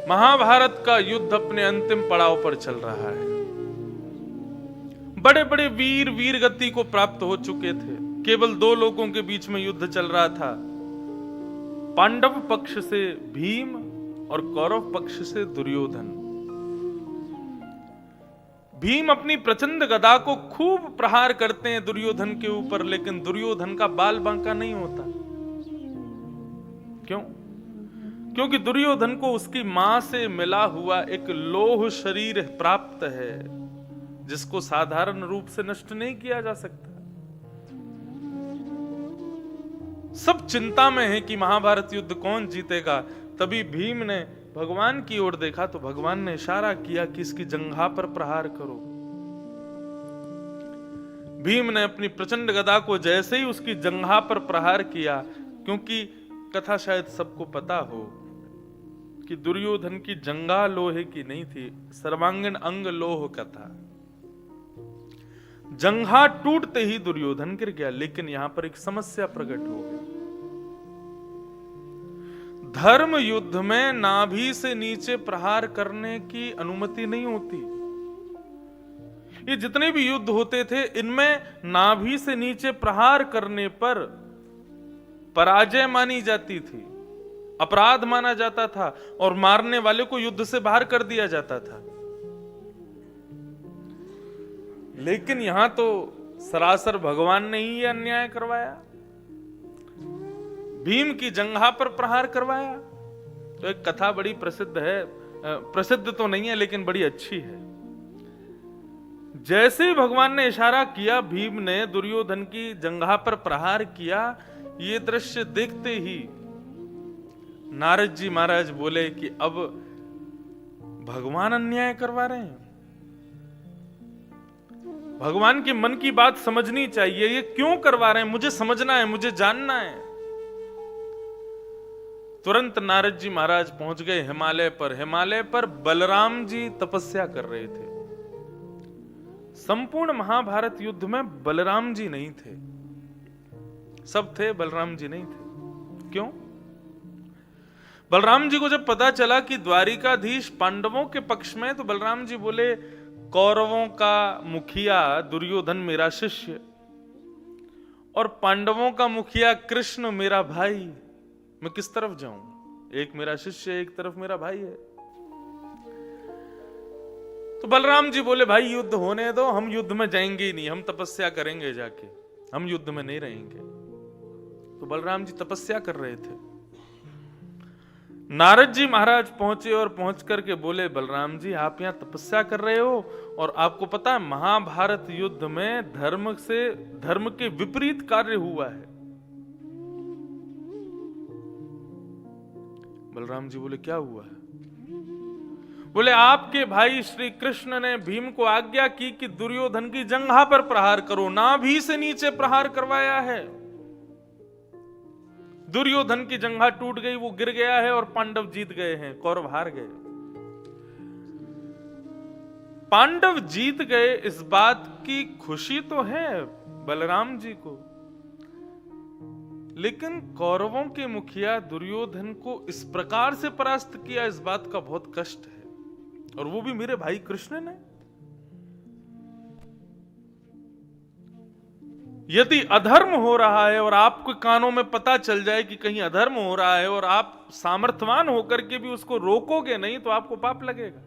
महाभारत का युद्ध अपने अंतिम पड़ाव पर चल रहा है। बड़े बड़े वीर वीर गति को प्राप्त हो चुके थे। केवल दो लोगों के बीच में युद्ध चल रहा था, पांडव पक्ष से भीम और कौरव पक्ष से दुर्योधन। भीम अपनी प्रचंड गदा को खूब प्रहार करते हैं दुर्योधन के ऊपर, लेकिन दुर्योधन का बाल बांका नहीं होता। क्यों? क्योंकि दुर्योधन को उसकी मां से मिला हुआ एक लोह शरीर प्राप्त है, जिसको साधारण रूप से नष्ट नहीं किया जा सकता। सब चिंता में है कि महाभारत युद्ध कौन जीतेगा। तभी भीम ने भगवान की ओर देखा तो भगवान ने इशारा किया कि इसकी जंघा पर प्रहार करो। भीम ने अपनी प्रचंड गदा को जैसे ही उसकी जंघा पर प्रहार किया, क्योंकि कथा शायद सबको पता हो कि दुर्योधन की जंघा लोहे की नहीं थी, सर्वांगीण अंग लोह का था। जंघा टूटते ही दुर्योधन गिर गया। लेकिन यहां पर एक समस्या प्रकट हो गई। धर्म युद्ध में नाभि से नीचे प्रहार करने की अनुमति नहीं होती। ये जितने भी युद्ध होते थे, इनमें नाभि से नीचे प्रहार करने पर पराजय मानी जाती थी, अपराध माना जाता था और मारने वाले को युद्ध से बाहर कर दिया जाता था। लेकिन यहां तो सरासर भगवान ने ही यह अन्याय करवाया, भीम की जंघा पर प्रहार करवाया। तो एक कथा बड़ी प्रसिद्ध है, प्रसिद्ध तो नहीं है लेकिन बड़ी अच्छी है। जैसे ही भगवान ने इशारा किया, भीम ने दुर्योधन की जंघा पर प्रहार किया। ये दृश्य देखते ही नारद जी महाराज बोले कि अब भगवान अन्याय करवा रहे हैं। भगवान के मन की बात समझनी चाहिए, ये क्यों करवा रहे हैं मुझे समझना है, मुझे जानना है। तुरंत नारद जी महाराज पहुंच गए हिमालय पर। हिमालय पर बलराम जी तपस्या कर रहे थे। संपूर्ण महाभारत युद्ध में बलराम जी नहीं थे। सब थे, बलराम जी नहीं थे। क्यों? बलराम जी को जब पता चला कि द्वारिकाधीश पांडवों के पक्ष में, तो बलराम जी बोले, कौरवों का मुखिया दुर्योधन मेरा शिष्य और पांडवों का मुखिया कृष्ण मेरा भाई, मैं किस तरफ जाऊं? एक मेरा शिष्य, एक तरफ मेरा भाई है। तो बलराम जी बोले, भाई युद्ध होने दो, हम युद्ध में जाएंगे ही नहीं, हम तपस्या करेंगे जाके, हम युद्ध में नहीं रहेंगे। तो बलराम जी तपस्या कर रहे थे। नारद जी महाराज पहुंचे और पहुंच करके बोले, बलराम जी आप यहां तपस्या कर रहे हो और आपको पता है महाभारत युद्ध में धर्म के विपरीत कार्य हुआ है। बलराम जी बोले, क्या हुआ है? बोले, आपके भाई श्री कृष्ण ने भीम को आज्ञा की कि दुर्योधन की जंघा पर प्रहार करो, नाभि से नीचे प्रहार करवाया है। दुर्योधन की जंघा टूट गई, वो गिर गया है और पांडव जीत गए हैं, कौरव हार गए। पांडव जीत गए, इस बात की खुशी तो है बलराम जी को, लेकिन कौरवों के मुखिया दुर्योधन को इस प्रकार से परास्त किया, इस बात का बहुत कष्ट है। और वो भी मेरे भाई कृष्ण ने। यदि अधर्म हो रहा है और आपके कानों में पता चल जाए कि कहीं अधर्म हो रहा है और आप सामर्थ्यवान होकर के भी उसको रोकोगे नहीं, तो आपको पाप लगेगा।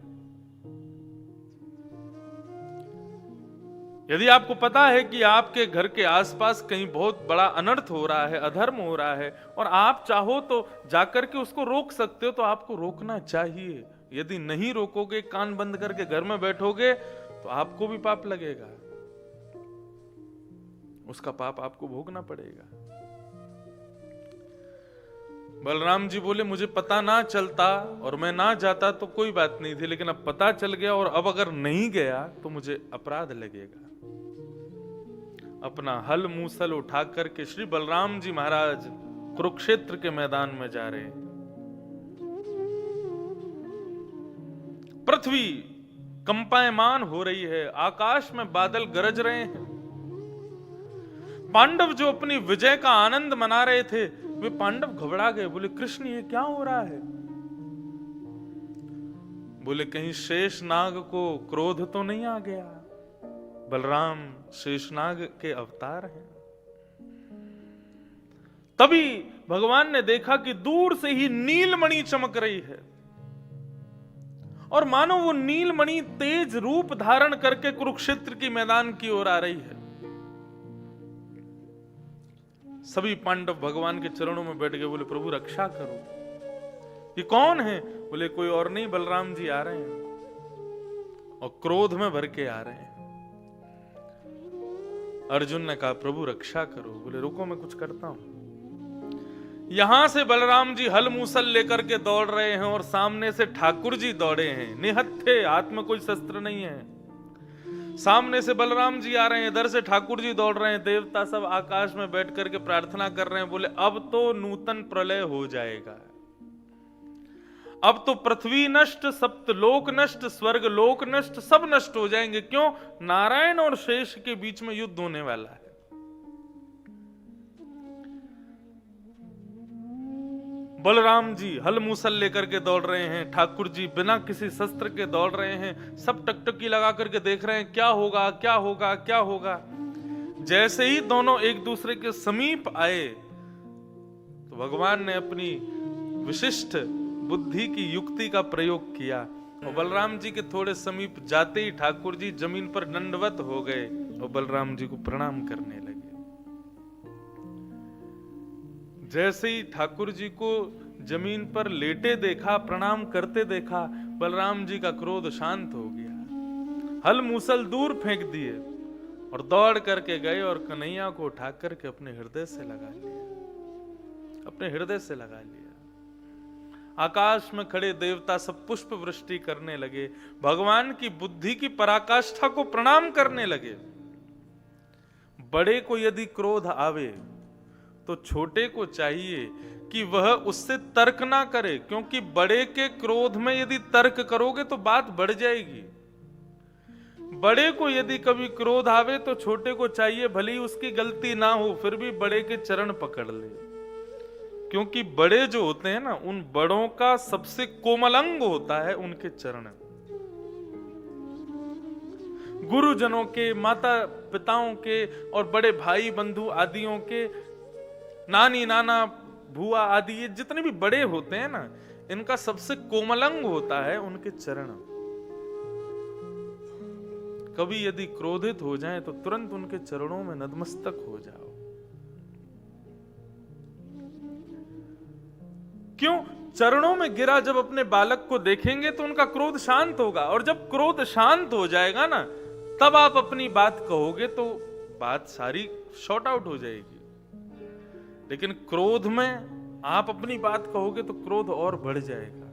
यदि आपको पता है कि आपके घर के आसपास कहीं बहुत बड़ा अनर्थ हो रहा है, अधर्म हो रहा है, और आप चाहो तो जाकर के उसको रोक सकते हो, तो आपको रोकना चाहिए। यदि नहीं रोकोगे, कान बंद करके घर में बैठोगे, तो आपको भी पाप लगेगा, उसका पाप आपको भोगना पड़ेगा। बलराम जी बोले, मुझे पता ना चलता और मैं ना जाता तो कोई बात नहीं थी, लेकिन अब पता चल गया और अब अगर नहीं गया तो मुझे अपराध लगेगा। अपना हल मूसल उठा करके श्री बलराम जी महाराज कुरुक्षेत्र के मैदान में जा रहे हैं। पृथ्वी कंपायमान हो रही है, आकाश में बादल गरज रहे हैं। पांडव जो अपनी विजय का आनंद मना रहे थे, वे पांडव घबरा गए। बोले, कृष्ण ये क्या हो रहा है? बोले कहीं शेषनाग को क्रोध तो नहीं आ गया? बलराम शेषनाग के अवतार हैं। तभी भगवान ने देखा कि दूर से ही नीलमणि चमक रही है और मानो वो नीलमणि तेज रूप धारण करके कुरुक्षेत्र की मैदान की ओर आ रही है। सभी पांडव भगवान के चरणों में बैठ गए, बोले प्रभु रक्षा करो। ये कौन है? बोले कोई और नहीं, बलराम जी आ रहे हैं और क्रोध में भर के आ रहे हैं। अर्जुन ने कहा प्रभु रक्षा करो। बोले रुको मैं कुछ करता हूं। यहां से बलराम जी हल मूसल लेकर के दौड़ रहे हैं और सामने से ठाकुर जी दौड़े हैं, निहत्थे, हाथ में कोई शस्त्र नहीं है। सामने से बलराम जी आ रहे हैं, इधर से ठाकुर जी दौड़ रहे हैं। देवता सब आकाश में बैठ करके प्रार्थना कर रहे हैं। बोले अब तो नूतन प्रलय हो जाएगा, अब तो पृथ्वी नष्ट, सप्तलोक नष्ट, स्वर्ग लोक नष्ट, सब नष्ट हो जाएंगे। क्यों? नारायण और शेष के बीच में युद्ध होने वाला है। बलराम जी हल मूसल लेकर के दौड़ रहे हैं, ठाकुर जी बिना किसी शस्त्र के दौड़ रहे हैं। सब टकटकी लगा करके देख रहे हैं क्या होगा क्या होगा क्या होगा। जैसे ही दोनों एक दूसरे के समीप आए तो भगवान ने अपनी विशिष्ट बुद्धि की युक्ति का प्रयोग किया और बलराम जी के थोड़े समीप जाते ही ठाकुर जी जमीन पर दंडवत हो गए और बलराम जी को प्रणाम करने लगे। जैसे ही ठाकुर जी को जमीन पर लेटे देखा, प्रणाम करते देखा, बलराम जी का क्रोध शांत हो गया। हल मूसल दूर फेंक दिए और दौड़ करके गए और कन्हैया को उठा करके अपने हृदय से लगा लिया, अपने हृदय से लगा लिया। आकाश में खड़े देवता सब पुष्प वृष्टि करने लगे, भगवान की बुद्धि की पराकाष्ठा को प्रणाम करने लगे। बड़े को यदि क्रोध आवे तो छोटे को चाहिए कि वह उससे तर्क ना करे, क्योंकि बड़े के क्रोध में यदि तर्क करोगे तो बात बढ़ जाएगी। बड़े को यदि कभी क्रोध आवे तो छोटे को चाहिए भले ही उसकी गलती ना हो फिर भी बड़े के चरण पकड़ ले, क्योंकि बड़े जो होते हैं ना, उन बड़ों का सबसे कोमल अंग होता है उनके चरण। गुरुजनों के, माता पिताओं के और बड़े भाई बंधु आदियों के, नानी नाना भुआ आदि, ये जितने भी बड़े होते हैं ना, इनका सबसे कोमल अंग होता है उनके चरण। कभी यदि क्रोधित हो जाएं तो तुरंत उनके चरणों में नतमस्तक हो जाओ। क्यों? चरणों में गिरा जब अपने बालक को देखेंगे तो उनका क्रोध शांत होगा, और जब क्रोध शांत हो जाएगा ना, तब आप अपनी बात कहोगे तो बात सारी शॉर्ट आउट हो जाएगी। लेकिन क्रोध में आप अपनी बात कहोगे तो क्रोध और बढ़ जाएगा।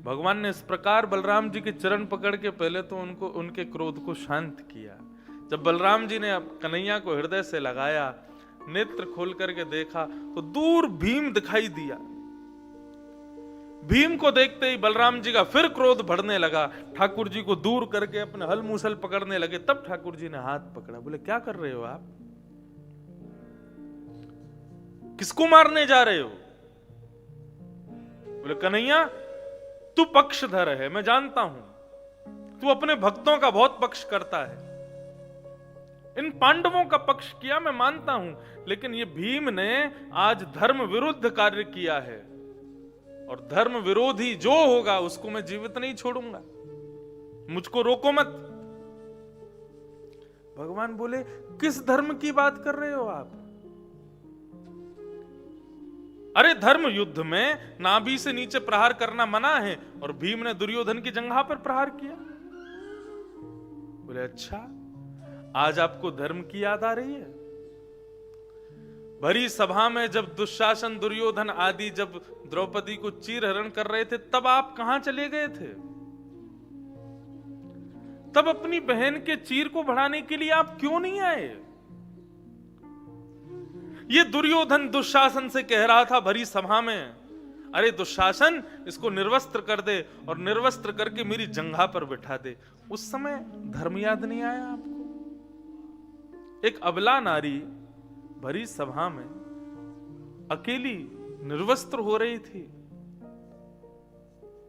भगवान ने इस प्रकार बलराम जी के चरण पकड़ के पहले तो उनको, उनके क्रोध को शांत किया। जब बलराम जी ने कन्हैया को हृदय से लगाया, नेत्र खोल करके देखा तो दूर भीम दिखाई दिया। भीम को देखते ही बलराम जी का फिर क्रोध बढ़ने लगा, ठाकुर जी को दूर करके अपने हल मूसल पकड़ने लगे। तब ठाकुर जी ने हाथ पकड़ा, बोले क्या कर रहे हो आप? किसको मारने जा रहे हो? बोले कन्हैया तू पक्षधर है, मैं जानता हूं, तू अपने भक्तों का बहुत पक्ष करता है। इन पांडवों का पक्ष किया मैं मानता हूं, लेकिन ये भीम ने आज धर्म विरुद्ध कार्य किया है और धर्म विरोधी जो होगा उसको मैं जीवित नहीं छोड़ूंगा, मुझको रोको मत। भगवान बोले किस धर्म की बात कर रहे हो आप? अरे धर्म युद्ध में नाभि से नीचे प्रहार करना मना है और भीम ने दुर्योधन की जंघा पर प्रहार किया। बोले अच्छा, आज आपको धर्म की याद आ रही है? भरी सभा में जब दुशासन, दुर्योधन आदि जब द्रौपदी को चीरहरण कर रहे थे, तब आप कहां चले गए थे? तब अपनी बहन के चीर को बढ़ाने के लिए आप क्यों नहीं आए? ये दुर्योधन दुशासन से कह रहा था भरी सभा में, अरे दुशासन इसको निर्वस्त्र कर दे और निर्वस्त्र करके मेरी जंघा पर बिठा दे। उस समय धर्म याद नहीं आया आपको? एक अबला नारी भरी सभा में अकेली निर्वस्त्र हो रही थी,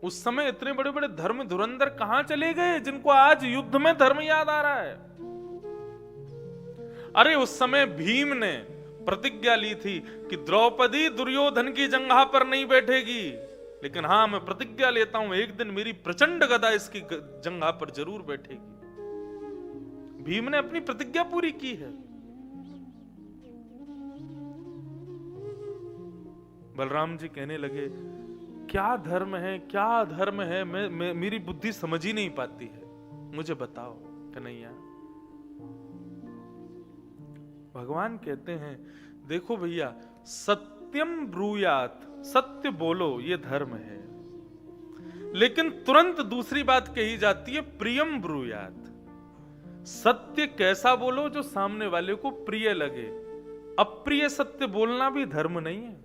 उस समय इतने बड़े बड़े धर्म धुरंधर कहां चले गए जिनको आज युद्ध में धर्म याद आ रहा है? अरे उस समय भीम ने प्रतिज्ञा ली थी कि द्रौपदी दुर्योधन की जंघा पर नहीं बैठेगी, लेकिन हां मैं प्रतिज्ञा लेता हूं एक दिन मेरी प्रचंड गदा इसकी जंघा पर जरूर बैठेगी। भीम ने अपनी प्रतिज्ञा पूरी की है। बलराम जी कहने लगे क्या धर्म है, क्या धर्म है, मेरी बुद्धि समझ ही नहीं पाती है, मुझे बताओ कन्हैया। भगवान कहते हैं देखो भैया, सत्यम ब्रूयात, सत्य बोलो ये धर्म है, लेकिन तुरंत दूसरी बात कही जाती है प्रियम ब्रूयात। सत्य कैसा बोलो जो सामने वाले को प्रिय लगे। अप्रिय सत्य बोलना भी धर्म नहीं है।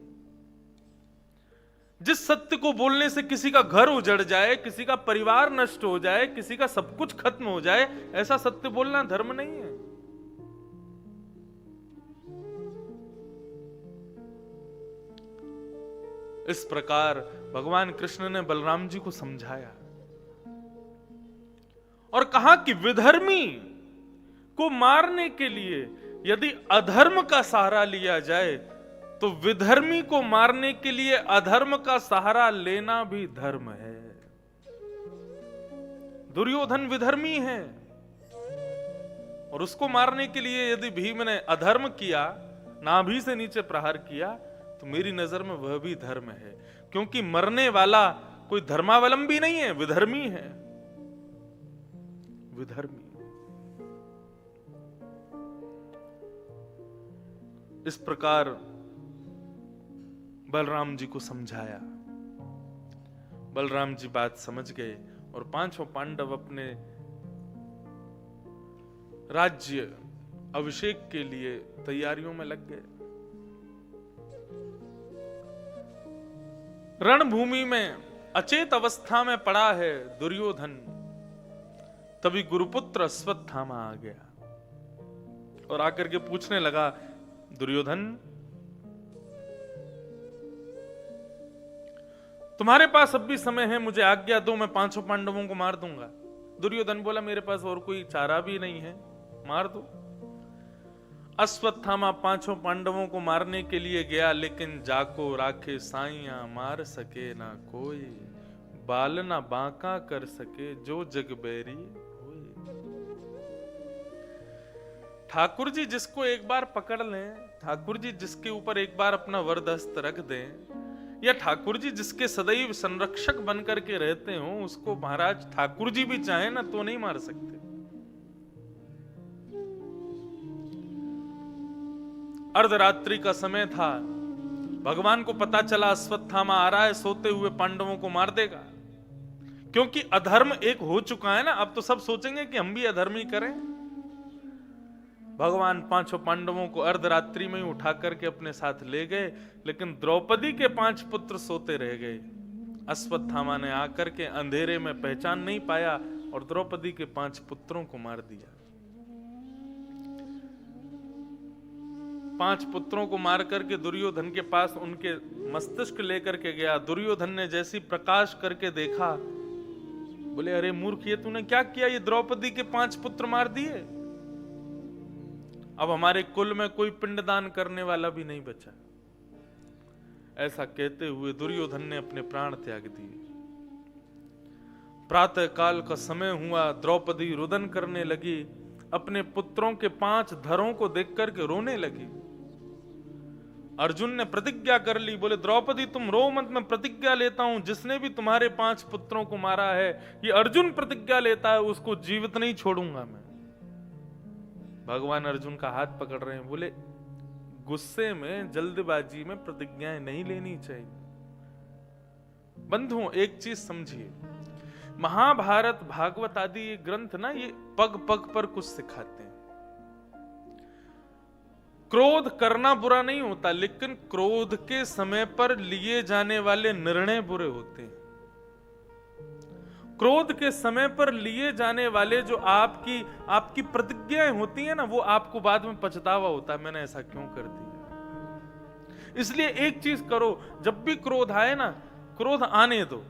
जिस सत्य को बोलने से किसी का घर उजड़ जाए, किसी का परिवार नष्ट हो जाए, किसी का सब कुछ खत्म हो जाए, ऐसा सत्य बोलना धर्म नहीं है। इस प्रकार भगवान कृष्ण ने बलराम जी को समझाया और कहा कि विधर्मी को मारने के लिए यदि अधर्म का सहारा लिया जाए तो विधर्मी को मारने के लिए अधर्म का सहारा लेना भी धर्म है। दुर्योधन विधर्मी है और उसको मारने के लिए यदि भीम ने अधर्म किया, नाभि से नीचे प्रहार किया, तो मेरी नजर में वह भी धर्म है, क्योंकि मरने वाला कोई धर्मावलंबी नहीं है, विधर्मी है। विधर्मी। इस प्रकार बलराम जी को समझाया। बलराम जी बात समझ गए और पांचों पांडव अपने राज्य अभिषेक के लिए तैयारियों में लग गए। रणभूमि में अचेत अवस्था में पड़ा है दुर्योधन। तभी गुरुपुत्र अश्वत्थामा आ गया और आकर के पूछने लगा, दुर्योधन तुम्हारे पास अब भी समय है, मुझे आज्ञा दो, मैं पांचों पांडवों को मार दूंगा। दुर्योधन बोला, मेरे पास और कोई चारा भी नहीं है, मार दो। अश्वत्थामा पांचों पांडवों को मारने के लिए गया, लेकिन जाको राखे साइया मार सके ना कोई, बाल ना बांका कर सके जो जग बैरी होए। ठाकुर जी जिसको एक बार पकड़ लें, ठाकुर जी जिसके ऊपर एक बार अपना वरदस्त रख दें, या ठाकुर जी जिसके सदैव संरक्षक बनकर के रहते हो, उसको महाराज ठाकुर जी भी चाहे ना तो नहीं मार सकते। अर्धरात्रि का समय था, भगवान को पता चला अश्वत्थामा आ रहा है, सोते हुए पांडवों को मार देगा, क्योंकि अधर्म एक हो चुका है ना। अब तो सब सोचेंगे कि हम भी अधर्म ही करें। भगवान पांचों पांडवों को अर्धरात्रि में ही उठा करके अपने साथ ले गए, लेकिन द्रौपदी के 5 पुत्र सोते रह गए। अश्वत्थामा ने आकर के अंधेरे में पहचान नहीं पाया और द्रौपदी के 5 पुत्रों को मार दिया। 5 पुत्रों को मार करके दुर्योधन के पास उनके मस्तिष्क लेकर के गया। दुर्योधन ने जैसी प्रकाश करके देखा, बोले, अरे मूर्ख, ये तूने क्या किया? ये द्रौपदी के 5 पुत्र मार दिए। अब हमारे कुल में कोई पिंडदान करने वाला भी नहीं बचा। ऐसा कहते हुए दुर्योधन ने अपने प्राण त्याग दिए। प्रातः काल का समय हुआ, द्रौपदी रुदन करने लगी, अपने पुत्रों के 5 धरों को देख करके रोने लगी। अर्जुन ने प्रतिज्ञा कर ली, बोले, द्रौपदी तुम रो मत, मैं प्रतिज्ञा लेता हूं, जिसने भी तुम्हारे 5 पुत्रों को मारा है, ये अर्जुन प्रतिज्ञा लेता है, उसको जीवित नहीं छोड़ूंगा मैं। भगवान अर्जुन का हाथ पकड़ रहे हैं, बोले, गुस्से में, जल्दबाजी में प्रतिज्ञाएं नहीं लेनी चाहिए। बंधुओं, एक चीज समझिए, महाभारत, भागवत आदि ये ग्रंथ ना, ये पग पग पर कुछ सिखाते हैं। क्रोध करना बुरा नहीं होता, लेकिन क्रोध के समय पर लिए जाने वाले निर्णय बुरे होते हैं। क्रोध के समय पर लिए जाने वाले जो आपकी प्रतिज्ञाएं होती हैं ना, वो आपको बाद में पछतावा होता है, मैंने ऐसा क्यों कर दिया। इसलिए एक चीज करो, जब भी क्रोध आए ना, क्रोध आने दो,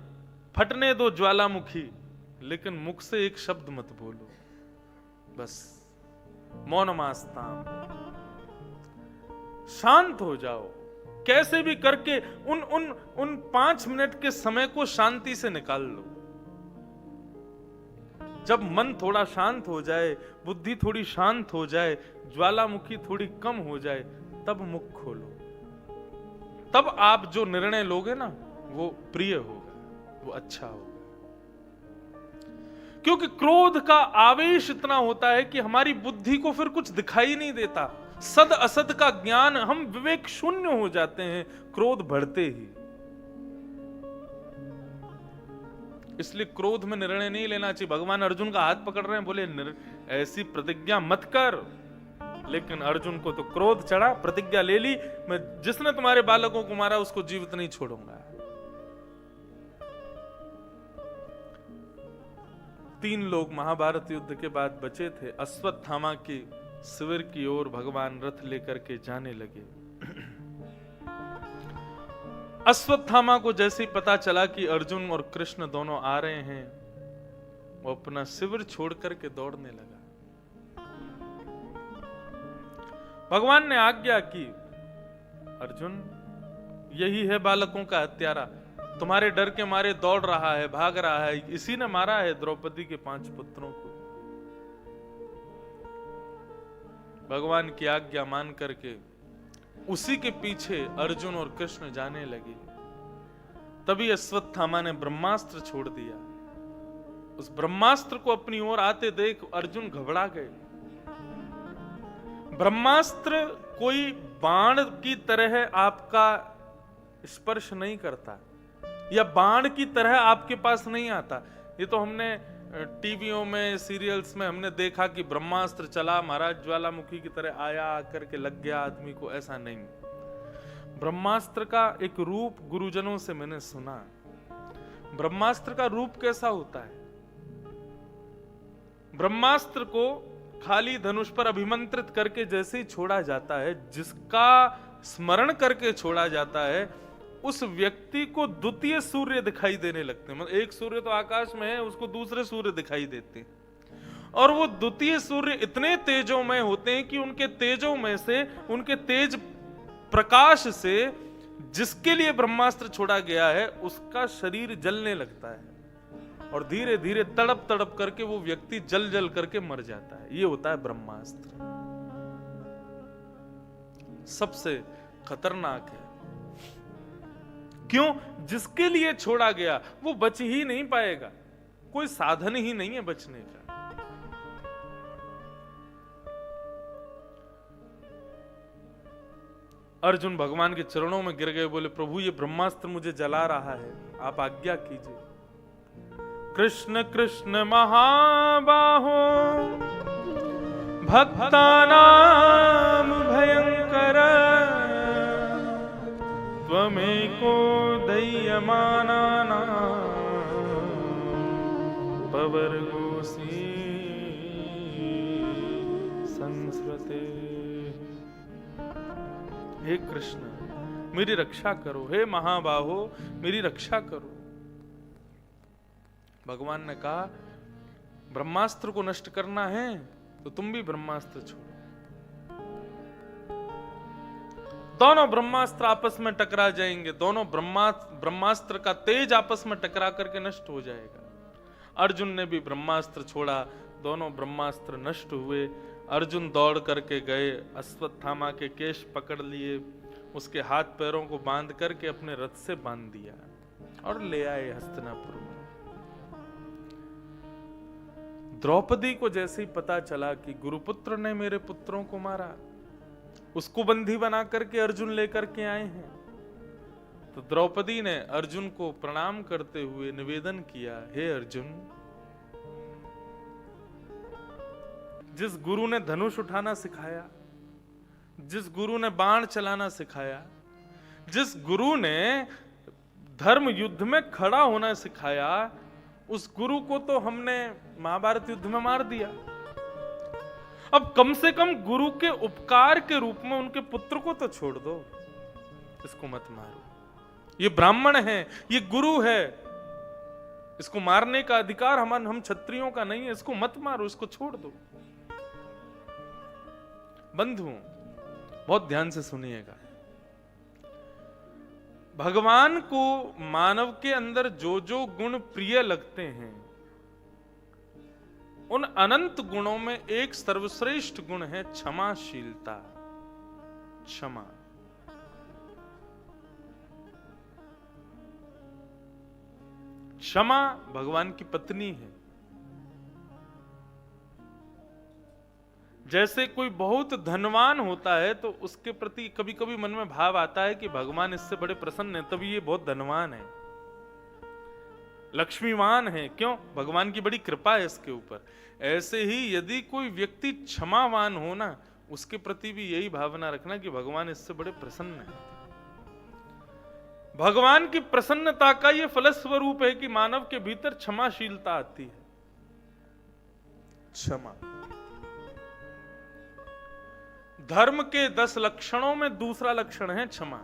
फटने दो ज्वालामुखी, लेकिन मुख से एक शब्द मत बोलो, बस मौनमास्ताम, शांत हो जाओ। कैसे भी करके उन 5 मिनट के समय को शांति से निकाल लो। जब मन थोड़ा शांत हो जाए, बुद्धि थोड़ी शांत हो जाए, ज्वालामुखी थोड़ी कम हो जाए, तब मुख खोलो। तब आप जो निर्णय लोगे ना, वो प्रिय होगा, वो अच्छा होगा। क्योंकि क्रोध का आवेश इतना होता है कि हमारी बुद्धि को फिर कुछ दिखाई नहीं देता। सद असद का ज्ञान, हम विवेक शून्य हो जाते हैं क्रोध बढ़ते ही। इसलिए क्रोध में निर्णय नहीं लेना चाहिए। भगवान अर्जुन का हाथ पकड़ रहे हैं, बोले ऐसी प्रतिज्ञा मत कर। लेकिन अर्जुन को तो क्रोध चढ़ा, प्रतिज्ञा ले ली, मैं जिसने तुम्हारे बालकों को मारा उसको जीवित नहीं छोड़ूंगा। 3 लोग महाभारत युद्ध के बाद बचे थे। अश्वत्थामा की शिविर की ओर भगवान रथ लेकर के जाने लगे। अश्वत्थामा को जैसे ही पता चला कि अर्जुन और कृष्ण दोनों आ रहे हैं, वो अपना शिविर छोड़ करके दौड़ने लगा। भगवान ने आज्ञा की, अर्जुन यही है बालकों का हत्यारा, तुम्हारे डर के मारे दौड़ रहा है, भाग रहा है, इसी ने मारा है द्रौपदी के 5 पुत्रों को। भगवान की आज्ञा मान करके उसी के पीछे अर्जुन और कृष्ण जाने लगे। तभी अश्वत्थामा ने ब्रह्मास्त्र छोड़ दिया। उस ब्रह्मास्त्र को अपनी ओर आते देख अर्जुन घबरा गए। ब्रह्मास्त्र कोई बाण की तरह आपका स्पर्श नहीं करता, या बाण की तरह आपके पास नहीं आता। ये तो हमने टीवियों में, सीरियल्स में हमने देखा कि ब्रह्मास्त्र चला, महाराज ज्वालामुखी की तरह आया, आकर के लग गया आदमी को। ऐसा नहीं। ब्रह्मास्त्र का एक रूप गुरुजनों से मैंने सुना। ब्रह्मास्त्र का रूप कैसा होता है? ब्रह्मास्त्र को खाली धनुष पर अभिमंत्रित करके जैसे ही छोड़ा जाता है, जिसका स्मरण करके छोड़ा जाता है, उस व्यक्ति को द्वितीय सूर्य दिखाई देने लगते हैं। मतलब एक सूर्य तो आकाश में है, उसको दूसरे सूर्य दिखाई देते हैं। और वो द्वितीय सूर्य इतने तेजोमय होते हैं कि उनके तेजों में से, उनके तेज प्रकाश से जिसके लिए ब्रह्मास्त्र छोड़ा गया है, उसका शरीर जलने लगता है और धीरे धीरे तड़प तड़प करके वो व्यक्ति जल जल करके मर जाता है। ये होता है ब्रह्मास्त्र। सबसे खतरनाक है। क्यों? जिसके लिए छोड़ा गया वो बच ही नहीं पाएगा, कोई साधन ही नहीं है बचने का। अर्जुन भगवान के चरणों में गिर गए, बोले प्रभु ये ब्रह्मास्त्र मुझे जला रहा है, आप आज्ञा कीजिए। कृष्ण कृष्ण महाबाहो भक्तानां भयंकर त्वमेको दह्यमानानां पवर्गोऽसि संस्कृते। हे कृष्ण मेरी रक्षा करो, हे महाबाहो मेरी रक्षा करो। भगवान ने कहा ब्रह्मास्त्र को नष्ट करना है तो तुम भी ब्रह्मास्त्र छोड़ो। दोनों ब्रह्मास्त्र आपस में टकरा जाएंगे, दोनों ब्रह्मास्त्र का तेज आपस में टकरा करके नष्ट हो जाएगा। अर्जुन ने भी ब्रह्मास्त्र छोड़ा, दोनों ब्रह्मास्त्र नष्ट हुए। अर्जुन दौड़ करके गए, अश्वत्थामा के केश पकड़ लिए, उसके हाथ पैरों को बांध करके अपने रथ से बांध दिया और ले आए हस्तिनापुर में। द्रौपदी को जैसे ही पता चला कि गुरुपुत्र ने मेरे पुत्रों को मारा, उसको बंदी बना करके अर्जुन लेकर के आए हैं, तो द्रौपदी ने अर्जुन को प्रणाम करते हुए निवेदन किया, हे अर्जुन, जिस गुरु ने धनुष उठाना सिखाया, जिस गुरु ने बाण चलाना सिखाया, जिस गुरु ने धर्म युद्ध में खड़ा होना सिखाया, उस गुरु को तो हमने महाभारत युद्ध में मार दिया। अब कम से कम गुरु के उपकार के रूप में उनके पुत्र को तो छोड़ दो, इसको मत मारो। ये ब्राह्मण है, ये गुरु है, इसको मारने का अधिकार हम क्षत्रियों का नहीं है, इसको मत मारो, इसको छोड़ दो। बंधुओं, बहुत ध्यान से सुनिएगा। भगवान को मानव के अंदर जो जो गुण प्रिय लगते हैं, उन अनंत गुणों में एक सर्वश्रेष्ठ गुण है क्षमाशीलता। क्षमा। क्षमा भगवान की पत्नी है। जैसे कोई बहुत धनवान होता है तो उसके प्रति कभी कभी मन में भाव आता है कि भगवान इससे बड़े प्रसन्न है, तभी ये बहुत धनवान है, लक्ष्मीवान है। क्यों? भगवान की बड़ी कृपा है इसके ऊपर। ऐसे ही यदि कोई व्यक्ति क्षमावान हो ना, उसके प्रति भी यही भावना रखना कि भगवान इससे बड़े प्रसन्न है। भगवान की प्रसन्नता का यह फलस्वरूप है कि मानव के भीतर क्षमाशीलता आती है। क्षमा धर्म के 10 लक्षणों में दूसरा लक्षण है क्षमा।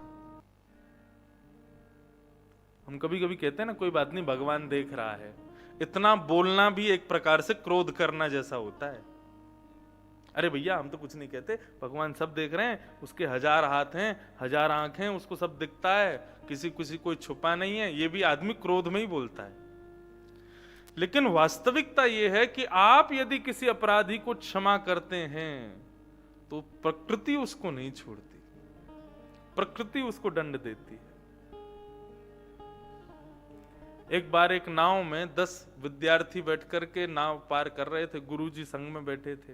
हम कभी कभी कहते हैं ना, कोई बात नहीं, भगवान देख रहा है। इतना बोलना भी एक प्रकार से क्रोध करना जैसा होता है। अरे भैया, हम तो कुछ नहीं कहते, भगवान सब देख रहे हैं, उसके 1000 हाथ हैं, 1000 आंख हैं, उसको सब दिखता है, किसी किसी कोई छुपा नहीं है। ये भी आदमी क्रोध में ही बोलता है। लेकिन वास्तविकता यह है कि आप यदि किसी अपराधी को क्षमा करते हैं तो प्रकृति उसको नहीं छोड़ती, प्रकृति उसको दंड देती है। एक बार एक नाव में 10 विद्यार्थी बैठ करके नाव पार कर रहे थे, गुरुजी संग में बैठे थे।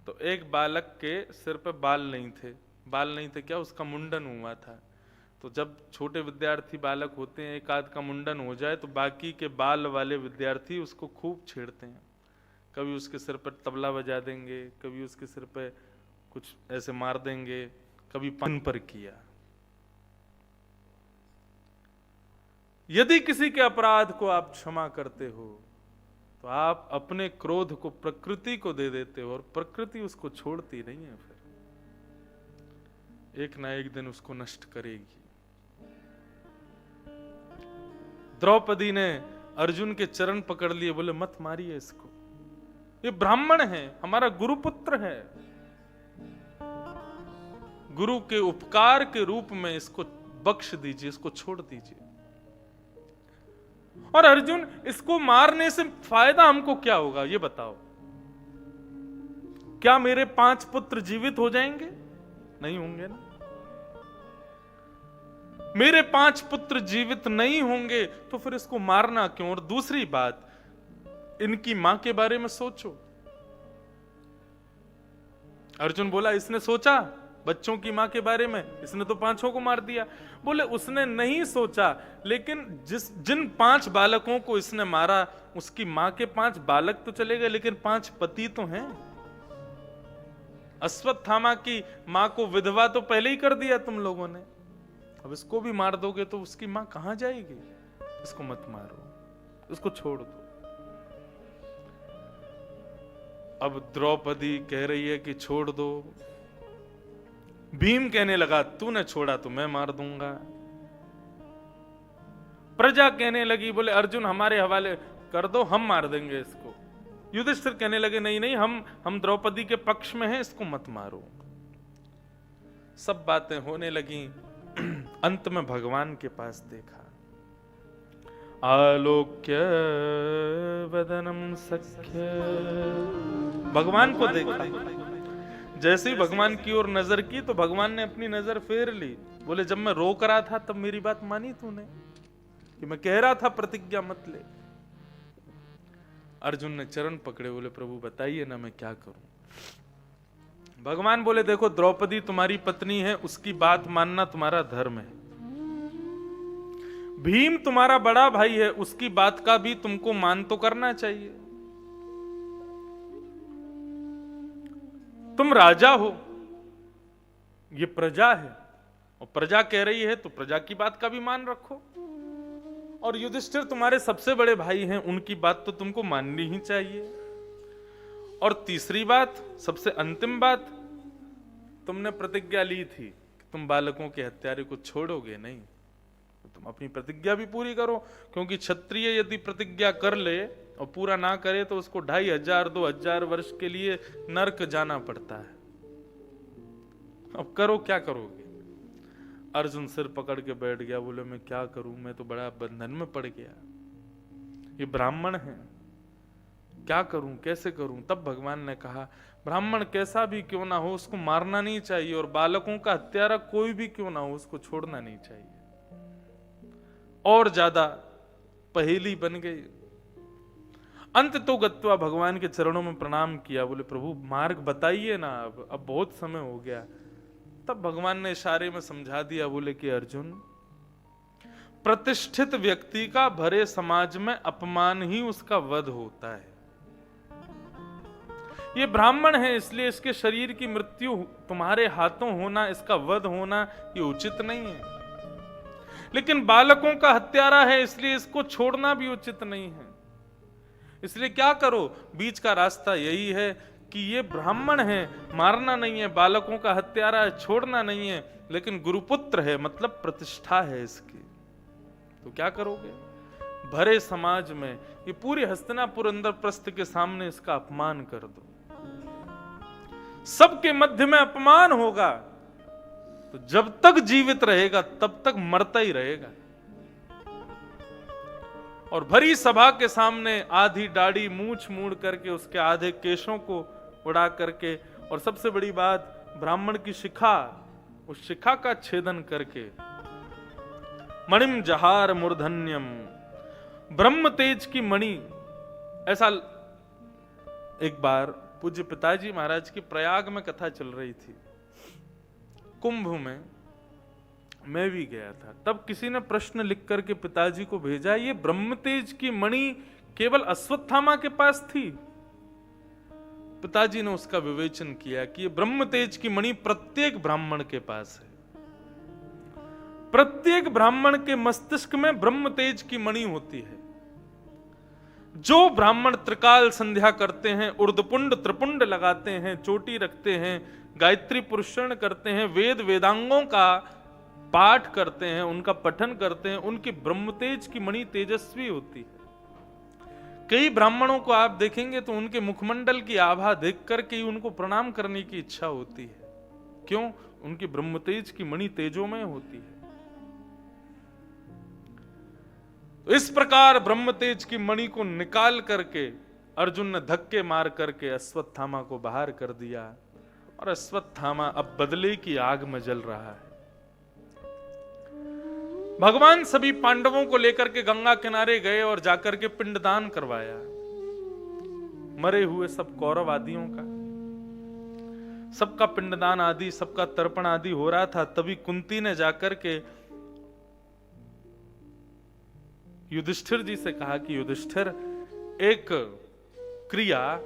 तो एक बालक के सिर पे बाल नहीं थे। बाल नहीं थे क्या, उसका मुंडन हुआ था। तो जब छोटे विद्यार्थी बालक होते हैं, एक आध का मुंडन हो जाए तो बाकी के बाल वाले विद्यार्थी उसको खूब छेड़ते हैं। कभी उसके सिर पर तबला बजा देंगे, कभी उसके सिर पे कुछ ऐसे मार देंगे, कभी पन पर किया। यदि किसी के अपराध को आप क्षमा करते हो तो आप अपने क्रोध को प्रकृति को दे देते हो, और प्रकृति उसको छोड़ती नहीं है। फिर एक ना एक दिन उसको नष्ट करेगी। द्रौपदी ने अर्जुन के चरण पकड़ लिए, बोले मत मारिए इसको, ये ब्राह्मण है, हमारा गुरुपुत्र है, गुरु के उपकार के रूप में इसको बख्श दीजिए, इसको छोड़ दीजिए। और अर्जुन, इसको मारने से फायदा हमको क्या होगा, ये बताओ। क्या मेरे 5 पुत्र जीवित हो जाएंगे? नहीं होंगे ना। मेरे 5 पुत्र जीवित नहीं होंगे तो फिर इसको मारना क्यों? और दूसरी बात, इनकी मां के बारे में सोचो। अर्जुन बोला, इसने सोचा बच्चों की मां के बारे में? इसने तो 5 को मार दिया। बोले उसने नहीं सोचा, लेकिन जिन 5 बालकों को इसने मारा, उसकी मां के 5 बालक तो चले गए, लेकिन 5 पति तो हैं। अश्वत्थामा की मां को विधवा तो पहले ही कर दिया तुम लोगों ने, अब इसको भी मार दोगे तो उसकी मां कहां जाएगी? इसको मत मारो, इसको छोड़ दो। अब द्रौपदी कह रही है कि छोड़ दो। भीम कहने लगा, तूने छोड़ा तो मैं मार दूंगा। प्रजा कहने लगी, बोले अर्जुन हमारे हवाले कर दो, हम मार देंगे इसको। युधिष्ठिर कहने लगे, नहीं नहीं, हम द्रौपदी के पक्ष में हैं, इसको मत मारो। सब बातें होने लगी। अंत में भगवान के पास देखा, आलोक्य वदनम सख्य, भगवान को देखा। जैसे ही भगवान की ओर नजर की तो भगवान ने अपनी नजर फेर ली। बोले जब मैं रोक रहा था तब मेरी बात मानी तूने, कि मैं कह रहा था प्रतिज्ञा मत ले। अर्जुन ने चरण पकड़े, बोले प्रभु बताइए ना, मैं क्या करूं। भगवान बोले, देखो द्रौपदी तुम्हारी पत्नी है, उसकी बात मानना तुम्हारा धर्म है। भीम तुम्हारा बड़ा भाई है, उसकी बात का भी तुमको मान तो करना चाहिए। तुम राजा हो, ये प्रजा है, और प्रजा कह रही है तो प्रजा की बात का भी मान रखो। और युधिष्ठिर तुम्हारे सबसे बड़े भाई हैं, उनकी बात तो तुमको माननी ही चाहिए। और तीसरी बात, सबसे अंतिम बात, तुमने प्रतिज्ञा ली थी कि तुम बालकों के हत्यारे को छोड़ोगे नहीं। तो तुम अपनी प्रतिज्ञा भी पूरी करो, क्योंकि क्षत्रिय यदि प्रतिज्ञा कर ले और पूरा ना करे तो उसको 2500 2000 वर्ष के लिए नरक जाना पड़ता है। अब करो, क्या करोगे? अर्जुन सिर पकड़ के बैठ गया, बोले मैं क्या करूं, मैं तो बड़ा बंधन में पड़ गया, ये ब्राह्मण है, क्या करूं, कैसे करूं? तब भगवान ने कहा, ब्राह्मण कैसा भी क्यों ना हो उसको मारना नहीं चाहिए, और बालकों का हत्यारा कोई भी क्यों ना हो उसको छोड़ना नहीं चाहिए। और ज्यादा पहेली बन गई। अंत तो गत्वा भगवान के चरणों में प्रणाम किया, बोले प्रभु मार्ग बताइए ना, अब बहुत समय हो गया। तब भगवान ने इशारे में समझा दिया, बोले कि अर्जुन, प्रतिष्ठित व्यक्ति का भरे समाज में अपमान ही उसका वध होता है। ये ब्राह्मण है इसलिए इसके शरीर की मृत्यु तुम्हारे हाथों होना, इसका वध होना ये उचित नहीं है। लेकिन बालकों का हत्यारा है इसलिए इसको छोड़ना भी उचित नहीं है। इसलिए क्या करो, बीच का रास्ता यही है कि ये ब्राह्मण है, मारना नहीं है, बालकों का हत्यारा है, छोड़ना नहीं है, लेकिन गुरुपुत्र है, मतलब प्रतिष्ठा है इसकी, तो क्या करोगे? भरे समाज में, ये पूरी हस्तिनापुर इंद्रप्रस्थ के सामने इसका अपमान कर दो, सबके मध्य में अपमान होगा, तो जब तक जीवित रहेगा तब तक मरता ही रहेगा। और भरी सभा के सामने आधी दाढ़ी मूछ मूड़ करके, उसके आधे केशों को उड़ा करके, और सबसे बड़ी बात ब्राह्मण की शिखा, उस शिखा का छेदन करके, मणिम जहार मूर्धन्यम, ब्रह्म तेज की मणि। ऐसा एक बार पूज्य पिताजी महाराज की प्रयाग में कथा चल रही थी, कुंभ में मैं भी गया था। तब किसी ने प्रश्न लिख करके पिताजी को भेजा, ये ब्रह्म तेज की मणि केवल अश्वत्थामा के पास थी? पिताजी ने उसका विवेचन किया कि ये ब्रह्म तेज की मणि प्रत्येक ब्राह्मण के पास है। प्रत्येक ब्राह्मण के मस्तिष्क में ब्रह्म तेज की मणि होती है। जो ब्राह्मण त्रिकाल संध्या करते हैं, उर्दपुंड त्रिपुंड लगाते हैं, चोटी रखते हैं, गायत्री पुरुषण करते हैं, वेद वेदांगों का पाठ करते हैं, उनका पठन करते हैं, उनकी ब्रह्म तेज की मणि तेजस्वी होती है। कई ब्राह्मणों को आप देखेंगे तो उनके मुखमंडल की आभा देख करके ही उनको प्रणाम करने की इच्छा होती है। क्यों? उनकी ब्रह्म तेज की मणि तेजोमय होती है। तो इस प्रकार ब्रह्म तेज की मणि को निकाल करके अर्जुन ने धक्के मार करके अश्वत्थामा को बाहर कर दिया, और अश्वत्थामा अब बदले की आग में जल रहा है। भगवान सभी पांडवों को लेकर के गंगा किनारे गए और जाकर के पिंडदान करवाया, मरे हुए सब कौरव आदियों का, सबका पिंडदान आदि, सबका तर्पण आदि हो रहा था। तभी कुंती ने जाकर के युधिष्ठिर जी से कहा कि युधिष्ठिर, एक क्रिया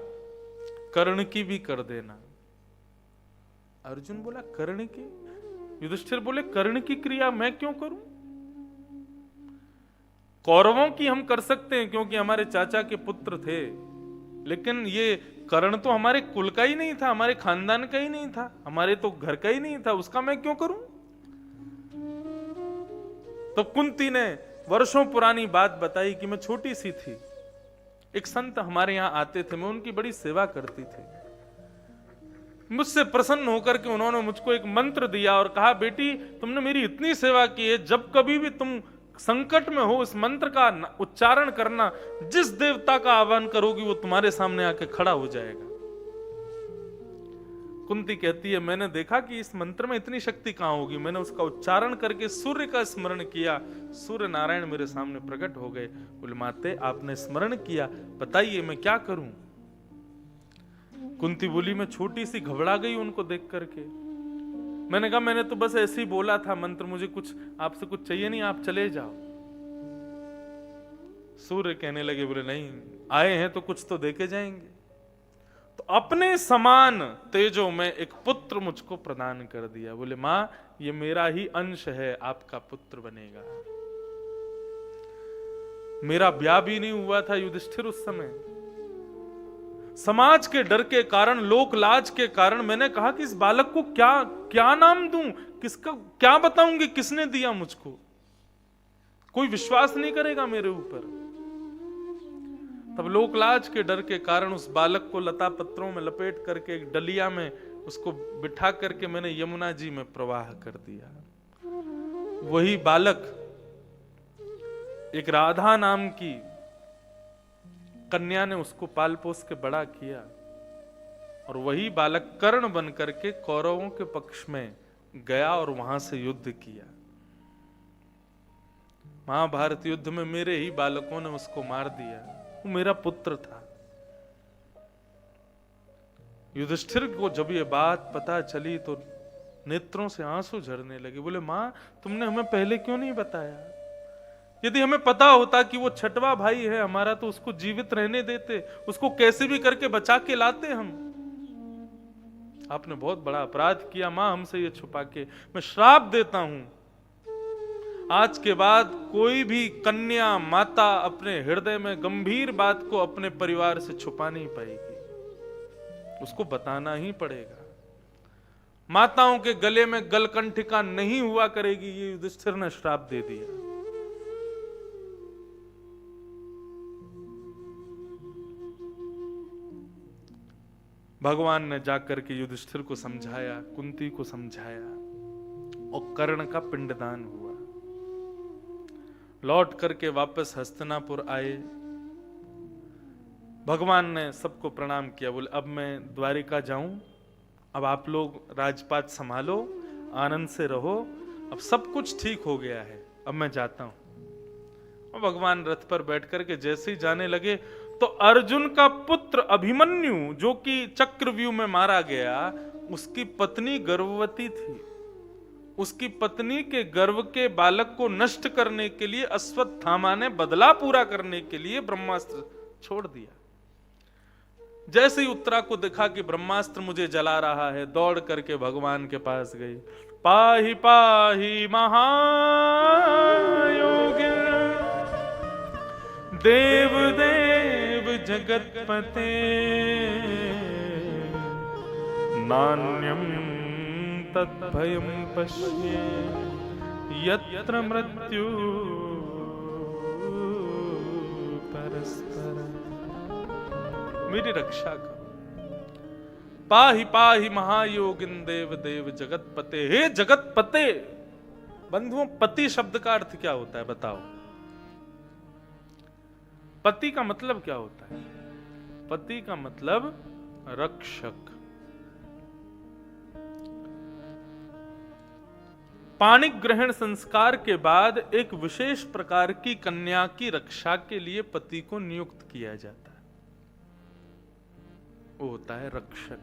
कर्ण की भी कर देना। अर्जुन बोला कर्ण की? युधिष्ठिर बोले कर्ण की क्रिया मैं क्यों करूं? कौरवों की हम कर सकते हैं क्योंकि हमारे चाचा के पुत्र थे, लेकिन ये कर्ण तो हमारे कुल का ही नहीं था, हमारे खानदान का ही नहीं था, हमारे तो घर का ही नहीं था, उसका मैं क्यों करूं? तो कुंती ने वर्षों पुरानी बात बताई कि मैं छोटी सी थी, एक संत हमारे यहां आते थे, मैं उनकी बड़ी सेवा करती थी। मुझसे प्रसन्न होकर के उन्होंने मुझको एक मंत्र दिया और कहा, बेटी तुमने मेरी इतनी सेवा की है, जब कभी भी तुम संकट में हो इस मंत्र का उच्चारण करना, जिस देवता का आह्वान करोगी वो तुम्हारे सामने आके खड़ा हो जाएगा। कुंती कहती है, मैंने देखा कि इस मंत्र में इतनी शक्ति कहां होगी। मैंने उसका उच्चारण करके सूर्य का स्मरण किया, सूर्य नारायण मेरे सामने प्रकट हो गए। बोले माते आपने स्मरण किया, बताइए मैं क्या करूं? कुंती बोली, मैं छोटी सी घबरा गई उनको देख करके। मैंने कहा मैंने तो बस ऐसे ही बोला था मंत्र, मुझे कुछ आपसे कुछ चाहिए नहीं, आप चले जाओ। सूर्य कहने लगे, बोले नहीं, आए हैं तो कुछ तो देके जाएंगे। तो अपने समान तेजों में एक पुत्र मुझको प्रदान कर दिया। बोले मां ये मेरा ही अंश है, आपका पुत्र बनेगा। मेरा ब्याह भी नहीं हुआ था युधिष्ठिर उस समय। समाज के डर के कारण, लोक लाज के कारण मैंने कहा कि इस बालक को क्या क्या नाम दूं, किसका क्या बताऊंगी, किसने दिया मुझको। कोई विश्वास नहीं करेगा मेरे ऊपर। तब लोकलाज के डर के कारण उस बालक को लता पत्रों में लपेट करके एक डलिया में उसको बिठा करके मैंने यमुना जी में प्रवाह कर दिया। वही बालक एक राधा नाम की कन्या ने उसको पाल पोस के बड़ा किया, और वही बालक कर्ण बन करके कौरवों के पक्ष में गया और वहां से युद्ध किया। महाभारत युद्ध में मेरे ही बालकों ने उसको मार दिया। वो मेरा पुत्र था। युधिष्ठिर को जब ये बात पता चली तो नेत्रों से आंसू झरने लगे। बोले, मां तुमने हमें पहले क्यों नहीं बताया? यदि हमें पता होता कि वो छठवा भाई है हमारा तो उसको जीवित रहने देते, उसको कैसे भी करके बचा के लाते हम। आपने बहुत बड़ा अपराध किया मां हमसे ये छुपा के। मैं श्राप देता हूं, आज के बाद कोई भी कन्या माता अपने हृदय में गंभीर बात को अपने परिवार से छुपा नहीं पाएगी, उसको बताना ही पड़ेगा। माताओं के गले में गलकंठिका नहीं हुआ करेगी, ये युधिष्ठिर ने श्राप दे दिया। भगवान ने जाकर के युधिष्ठिर को समझाया, कुंती को समझाया, और कर्ण का पिंडदान हुआ। लौट करके वापस हस्तिनापुर आए। भगवान ने सबको प्रणाम किया। बोले, अब मैं द्वारिका जाऊं, अब आप लोग राजपाट संभालो, आनंद से रहो, अब सब कुछ ठीक हो गया है, अब मैं जाता हूं। और भगवान रथ पर बैठ करके जैसे ही जाने लगे तो अर्जुन का पुत्र अभिमन्यु, जो कि चक्रव्यूह में मारा गया, उसकी पत्नी गर्भवती थी। उसकी पत्नी के गर्भ के बालक को नष्ट करने के लिए अश्वत्थामा ने बदला पूरा करने के लिए ब्रह्मास्त्र छोड़ दिया। जैसे ही उत्तरा को देखा कि ब्रह्मास्त्र मुझे जला रहा है, दौड़ करके भगवान के पास गई। पाहि पाहि महायोगिन देव देव जगतपते नान्यम तद्भयं पश्ये यत्र मृत्यु परस्पर। मेरी रक्षा कर। पाहि पाहि महायोगिन देव देव जगतपते। हे जगतपते। बंधुओं, पति शब्द का अर्थ क्या होता है बताओ? पति का मतलब क्या होता है? पति का मतलब रक्षक। पाणिक ग्रहण संस्कार के बाद एक विशेष प्रकार की कन्या की रक्षा के लिए पति को नियुक्त किया जाता है, वो होता है रक्षक।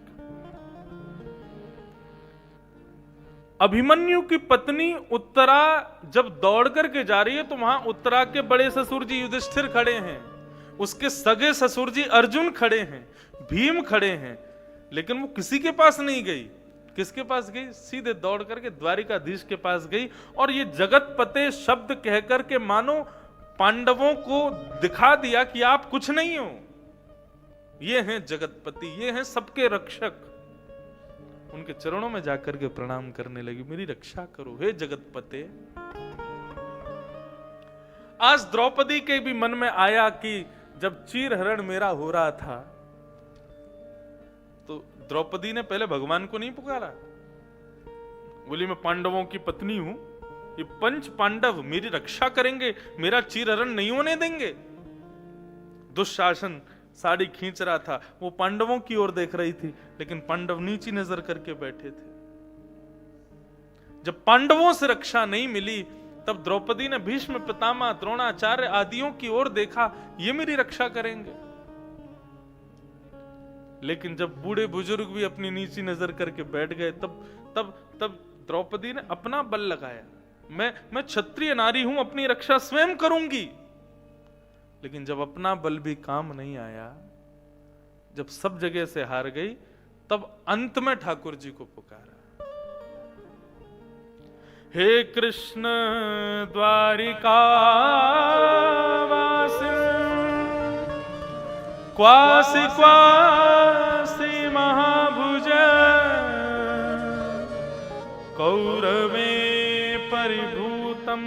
अभिमन्यु की पत्नी उत्तरा जब दौड़ करके जा रही है तो वहां उत्तरा के बड़े ससुर जी युधिष्ठिर खड़े हैं, उसके सगे ससुर जी अर्जुन खड़े हैं, भीम खड़े हैं, लेकिन वो किसी के पास नहीं गई। किसके पास गई? सीधे दौड़ करके द्वारिकाधीश के पास गई, और ये जगतपते शब्द कहकर के मानो पांडवों को दिखा दिया कि आप कुछ नहीं हो, ये हैं जगतपति, ये हैं सबके रक्षक। उनके चरणों में जाकर के प्रणाम करने लगी, मेरी रक्षा करो हे जगतपते। आज द्रौपदी के भी मन में आया कि जब चीरहरण मेरा हो रहा था तो द्रौपदी ने पहले भगवान को नहीं पुकारा। बोली, मैं पांडवों की पत्नी हूं, ये पंच पांडव मेरी रक्षा करेंगे, मेरा चीरहरण नहीं होने देंगे। दुशासन साड़ी खींच रहा था, वो पांडवों की ओर देख रही थी, लेकिन पांडव नीची नजर करके बैठे थे। जब पांडवों से रक्षा नहीं मिली तब द्रौपदी ने भीष्म पितामह द्रोणाचार्य आदियों की ओर देखा, ये मेरी रक्षा करेंगे। लेकिन जब बूढ़े बुजुर्ग भी अपनी नीची नजर करके बैठ गए तब द्रौपदी ने अपना बल लगाया, मैं क्षत्रिय नारी हूं, अपनी रक्षा स्वयं करूंगी। लेकिन जब अपना बल भी काम नहीं आया, जब सब जगह से हार गई, तब अंत में ठाकुर जी को पुकारा, हे कृष्ण द्वारिका क्वासी क्वासी महाभुज कौरवे परिभूतम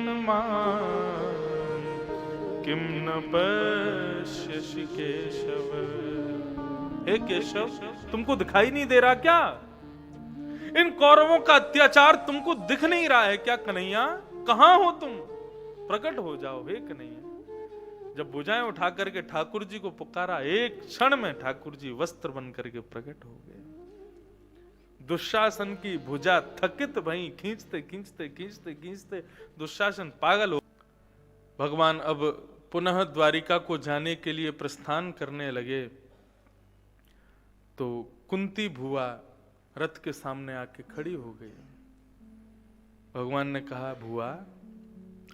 किम न पश्यसि केशव। हे केशव, तुमको दिखाई नहीं दे रहा क्या? इन कौरवों का अत्याचार तुमको दिख नहीं रहा है क्या कन्हैया? कहां हो तुम? प्रकट हो जाओ हे कन्हैया। जब भुजाएं उठा करके ठाकुर जी को पुकारा, एक क्षण में ठाकुर जी वस्त्र बन करके प्रकट हो गए। दुशासन की भुजा थकित भई, खींचते खींचते खींचते खींचते दुशासन पागल हो। भगवान अब पुनः द्वारिका को जाने के लिए प्रस्थान करने लगे तो कुंती भुआ रथ के सामने आके खड़ी हो गई। भगवान ने कहा, भुआ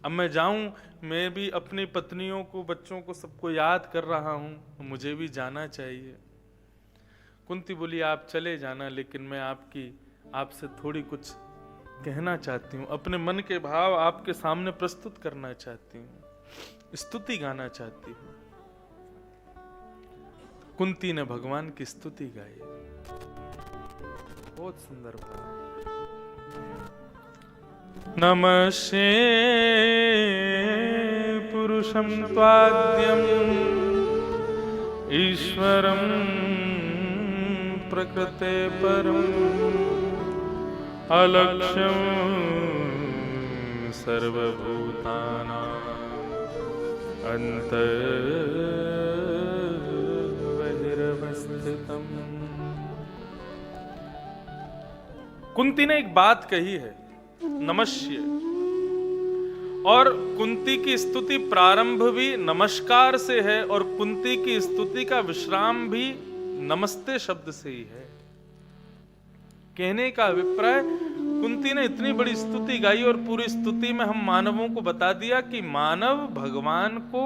अब मैं जाऊं, मैं भी अपनी पत्नियों को, बच्चों को, सबको याद कर रहा हूं, तो मुझे भी जाना चाहिए। कुंती बोली, आप चले जाना, लेकिन मैं आपसे थोड़ी कुछ कहना चाहती हूँ, अपने मन के भाव आपके सामने प्रस्तुत करना चाहती हूँ, स्तुति गाना चाहती हूँ। कुंती ने भगवान की स्तुति गाई, बहुत सुंदर भाव। नमस्ते पुरुषं त्वाद्यम् ईश्वरं प्रकृते परम् अलक्ष्यं सर्वभूतानां अन्तर्बहिरवस्थितम्। कुंती ने एक बात कही है, नमस्य, और कुंती की स्तुति प्रारंभ भी नमस्कार से है और कुंती की स्तुति का विश्राम भी नमस्ते शब्द से ही है। कहने का अभिप्राय, कुंती ने इतनी बड़ी स्तुति गाई और पूरी स्तुति में हम मानवों को बता दिया कि मानव भगवान को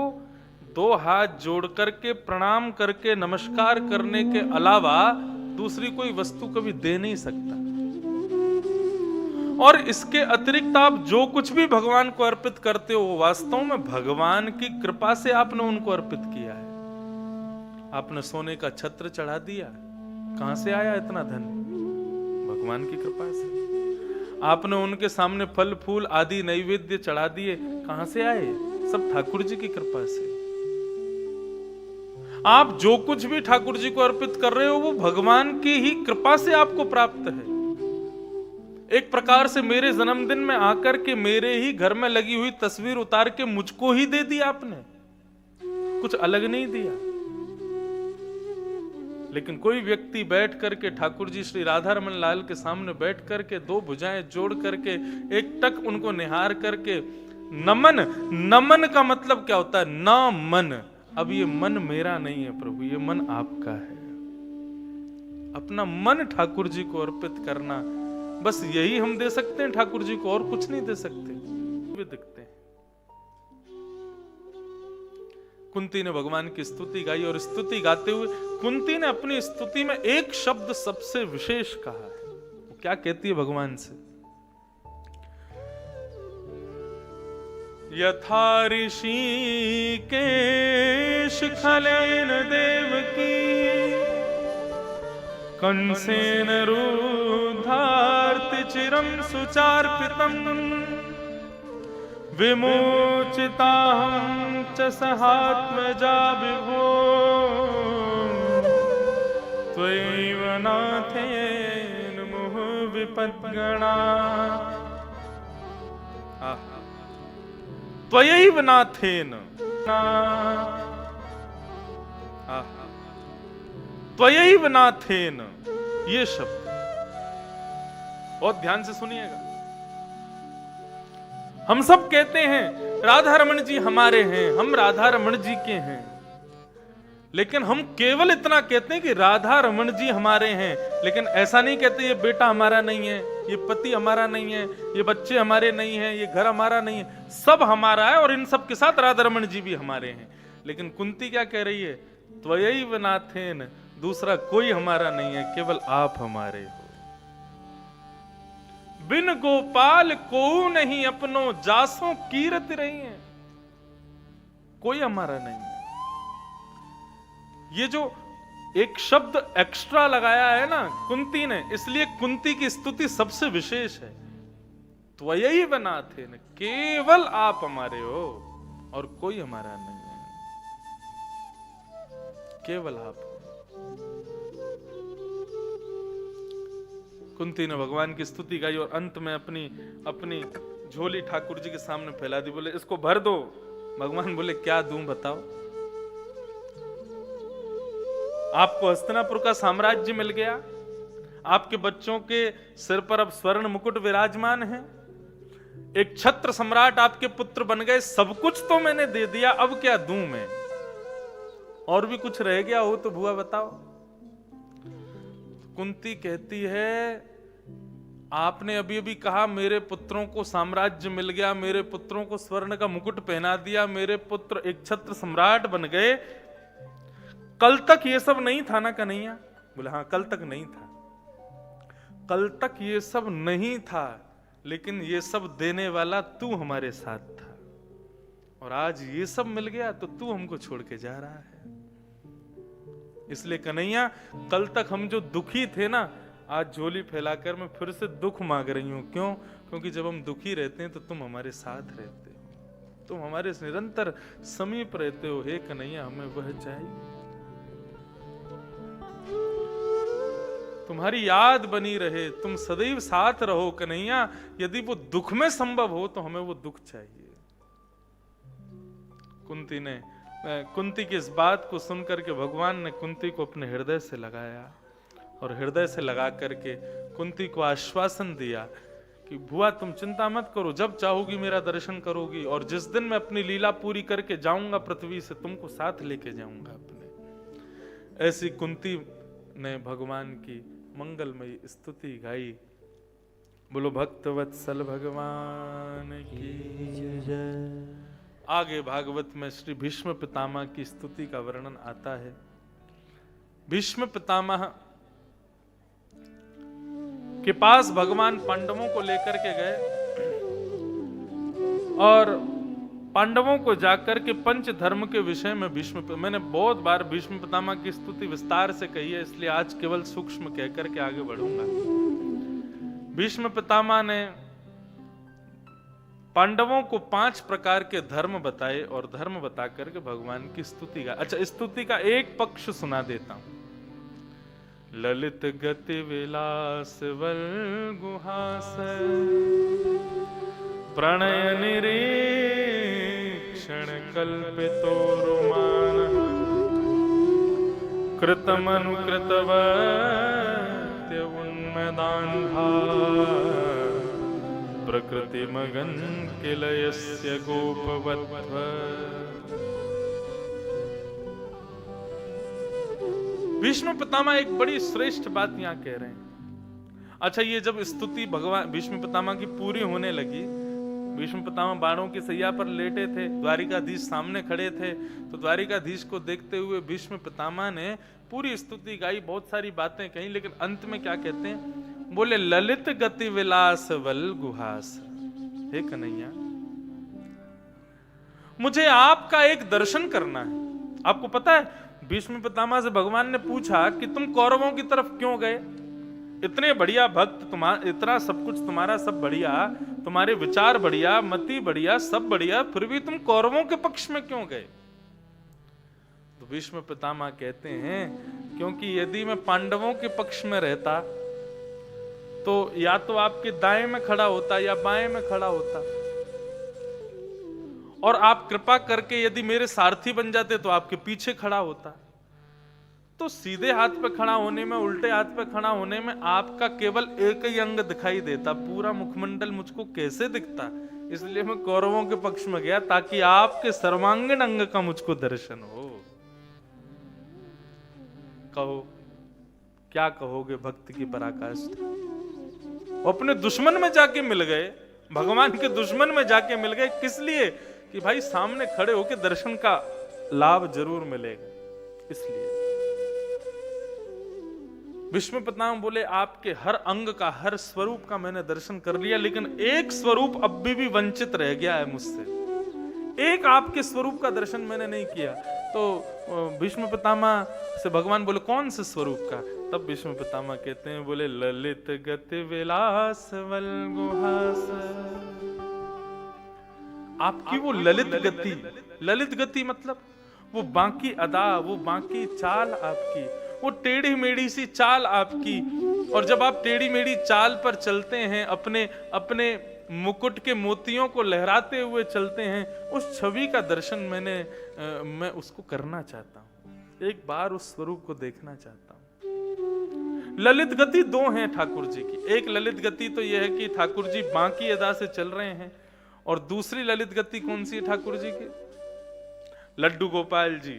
दो हाथ जोड़ करके प्रणाम करके नमस्कार करने के अलावा दूसरी कोई वस्तु कभी दे नहीं सकता। और इसके अतिरिक्त आप जो कुछ भी भगवान को अर्पित करते हो, वास्तव में भगवान की कृपा से आपने उनको अर्पित किया है। आपने सोने का छत्र चढ़ा दिया, कहां से आया इतना धन? भगवान की कृपा से। आपने उनके सामने फल फूल आदि नैवेद्य चढ़ा दिए, कहां से आए? सब ठाकुर जी की कृपा से। आप जो कुछ भी ठाकुर जी को अर्पित कर रहे हो, वो भगवान की ही कृपा से आपको प्राप्त है। एक प्रकार से मेरे जन्मदिन में आकर के मेरे ही घर में लगी हुई तस्वीर उतार के मुझको ही दे दी आपने, कुछ अलग नहीं दिया। लेकिन कोई व्यक्ति बैठ करके ठाकुर जी श्री राधा रमन लाल के सामने बैठ करके दो भुजाएं जोड़ करके एक टक उनको निहार करके नमन, नमन का मतलब क्या होता है? न मन। अब ये मन मेरा नहीं है प्रभु, ये मन आपका है। अपना मन ठाकुर जी को अर्पित करना, बस यही हम दे सकते हैं ठाकुर जी को, और कुछ नहीं दे सकते। वे दिखते हैं। कुंती ने भगवान की स्तुति गाई और स्तुति गाते हुए कुंती ने अपनी स्तुति में एक शब्द सबसे विशेष कहा है। वो क्या कहती है भगवान से? यथा ऋषिकेश खलेन देवकी कंसेन रुद्धार्ति चिरं सुचार्पितम् विमोचिताहं च सहात्मजा विभो त्वयैव नाथेन मुह विपद्गणा। त्वयैव नाथेन, त्वयैव नाथेन, ये शब्द बहुत ध्यान से सुनिएगा। हम सब कहते हैं राधा रमन जी हमारे हैं, हम राधा रमन जी के हैं, लेकिन हम केवल इतना कहते हैं कि राधा रमन जी हमारे हैं, लेकिन ऐसा नहीं कहते ये बेटा हमारा नहीं है, ये पति हमारा नहीं है, ये बच्चे हमारे नहीं है, ये घर हमारा नहीं है। सब हमारा है और इन सब के साथ राधा रमन जी भी हमारे हैं। लेकिन कुंती क्या कह रही है? त्वयैव नाथेन, दूसरा कोई हमारा नहीं है, केवल आप हमारे हो। बिन गोपाल को नहीं अपनो जासों कीरत रही है, कोई हमारा नहीं है। ये जो एक शब्द एक्स्ट्रा लगाया है ना कुंती ने, इसलिए कुंती की स्तुति सबसे विशेष है। त्वयैव नाथेन, केवल आप हमारे हो और कोई हमारा नहीं। केवल आप। कुंती ने भगवान की स्तुति गाई और अंत में अपनी झोली ठाकुर जी के सामने फैला दी, बोले इसको भर दो। भगवान बोले क्या दूं बताओ। आपको हस्तिनापुर का साम्राज्य मिल गया, आपके बच्चों के सिर पर अब स्वर्ण मुकुट विराजमान है, एक छत्र सम्राट आपके पुत्र बन गए, सब कुछ तो मैंने दे दिया, अब क्या दूं मैं? और भी कुछ रह गया हो तो बुआ बताओ। कुंती कहती है आपने अभी अभी कहा मेरे पुत्रों को साम्राज्य मिल गया, मेरे पुत्रों को स्वर्ण का मुकुट पहना दिया, मेरे पुत्र एक छत्र सम्राट बन गए, कल तक ये सब नहीं था ना कन्हैया? बोले हाँ कल तक नहीं था, कल तक ये सब नहीं था, लेकिन ये सब देने वाला तू हमारे साथ था, और आज ये सब मिल गया तो तू हमको छोड़ के जा रहा है। इसलिए कन्हैया कल तक हम जो दुखी थे ना, आज झोली फैलाकर मैं फिर से दुख मांग रही हूं। क्यों? क्योंकि जब हम दुखी रहते हैं तो तुम हमारे साथ रहते हो, तुम हमारे निरंतर समीप रहते हो। हे कन्हैया हमें वह चाहिए, तुम्हारी याद बनी रहे, तुम सदैव साथ रहो कन्हैया। यदि वो दुख में संभव हो तो हमें वो दुख चाहिए। कुंती की इस बात को सुनकर के भगवान ने कुंती को अपने हृदय से लगाया और हृदय से लगा करके कुंती को आश्वासन दिया कि बुआ तुम चिंता मत करो, जब चाहोगी मेरा दर्शन करोगी, और जिस दिन मैं अपनी लीला पूरी करके जाऊंगा पृथ्वी से तुमको साथ लेके जाऊंगा अपने। ऐसी कुंती ने भगवान की मंगलमयी स्तुति गाई। बोलो भक्तवत्सल भगवान की जय। आगे भागवत में श्री भीष्म पितामह की स्तुति का वर्णन आता है। भीष्म पितामह के पास भगवान पांडवों को लेकर के गए और पांडवों को जाकर के पंच धर्म के विषय में मैंने बहुत बार भीष्म पितामह की स्तुति विस्तार से कही है, इसलिए आज केवल सूक्ष्म कहकर के आगे बढ़ूंगा। भीष्म पितामह ने पांडवों को 5 प्रकार के धर्म बताए और धर्म बता करके भगवान की स्तुति का। अच्छा, स्तुति का एक पक्ष सुना देता हूं। ललित गति विलास वल गुहास प्रणय निरीक्षण कल्पितो रुमान कृतमनुकृतवत्य उन्मदान्धा प्रकृति मगन किलयस्य गोपवत्व। भीष्म पितामह एक बड़ी श्रेष्ठ बात यहां कह रहे हैं। अच्छा, ये जब स्तुति भगवान भीष्म पितामह की पूरी होने लगी, भीष्म पितामह बाणों की सैया पर लेटे थे, द्वारिकाधीश सामने खड़े थे, तो द्वारिकाधीश को देखते हुए भीष्म पितामह ने पूरी स्तुति गाई, बहुत सारी बातें कही, लेकिन अंत में क्या कहते हैं? बोले ललित गति विलास वल गुहास। हे कन्हैया, मुझे आपका एक दर्शन करना है। आपको पता है, भीष्म पितामह से भगवान ने पूछा कि तुम कौरवों की तरफ क्यों गए? इतने बढ़िया भक्त, तुम्हारा इतना सब कुछ, तुम्हारा सब बढ़िया, तुम्हारे विचार बढ़िया, मति बढ़िया, सब बढ़िया, फिर भी तुम कौरवों के पक्ष में क्यों गए? तो भीष्म पितामह कहते हैं क्योंकि यदि मैं पांडवों के पक्ष में रहता तो या तो आपके दाएं में खड़ा होता या बाएं में खड़ा होता, और आप कृपा करके यदि मेरे सारथी बन जाते तो आपके पीछे खड़ा होता। तो सीधे हाथ पे खड़ा होने में, उल्टे हाथ पे खड़ा होने में आपका केवल एक ही अंग दिखाई देता, पूरा मुखमंडल मुझको कैसे दिखता? इसलिए मैं कौरवों के पक्ष में गया ताकि आपके सर्वांगीण अंग का मुझको दर्शन हो। कहो, क्या कहोगे भक्त की पराकाष्ठा? वो अपने दुश्मन में जाके मिल गए, भगवान के दुश्मन में जाके मिल गए। किस लिए? कि भाई सामने खड़े होके दर्शन का लाभ जरूर मिलेगा। इसलिए भीष्म पितामह बोले आपके हर अंग का, हर स्वरूप का मैंने दर्शन कर लिया, लेकिन एक स्वरूप अब भी वंचित रह गया है मुझसे। एक आपके स्वरूप का दर्शन मैंने नहीं किया। तो भीष्म पितामह से भगवान बोले कौन से स्वरूप का? तब भीष्म पितामह कहते हैं, बोले ललित गति विलास वल गुहास। आपकी वो ललित गति मतलब वो बाकी अदा, वो बाकी चाल आपकी, वो टेढ़ी मेढ़ी सी चाल आपकी। और जब आप टेढ़ी मेढ़ी चाल पर चलते हैं, अपने अपने मुकुट के मोतियों को लहराते हुए चलते हैं, उस छवि का दर्शन मैं उसको करना चाहता हूं, एक बार उस स्वरूप को देखना चाहता हूं। ललित गति दो हैं ठाकुर जी की। एक ललित गति तो यह है कि ठाकुर जी बांकी अदा से चल रहे हैं, और दूसरी ललित गति कौन सी है ठाकुर जी की? लड्डू गोपाल जी।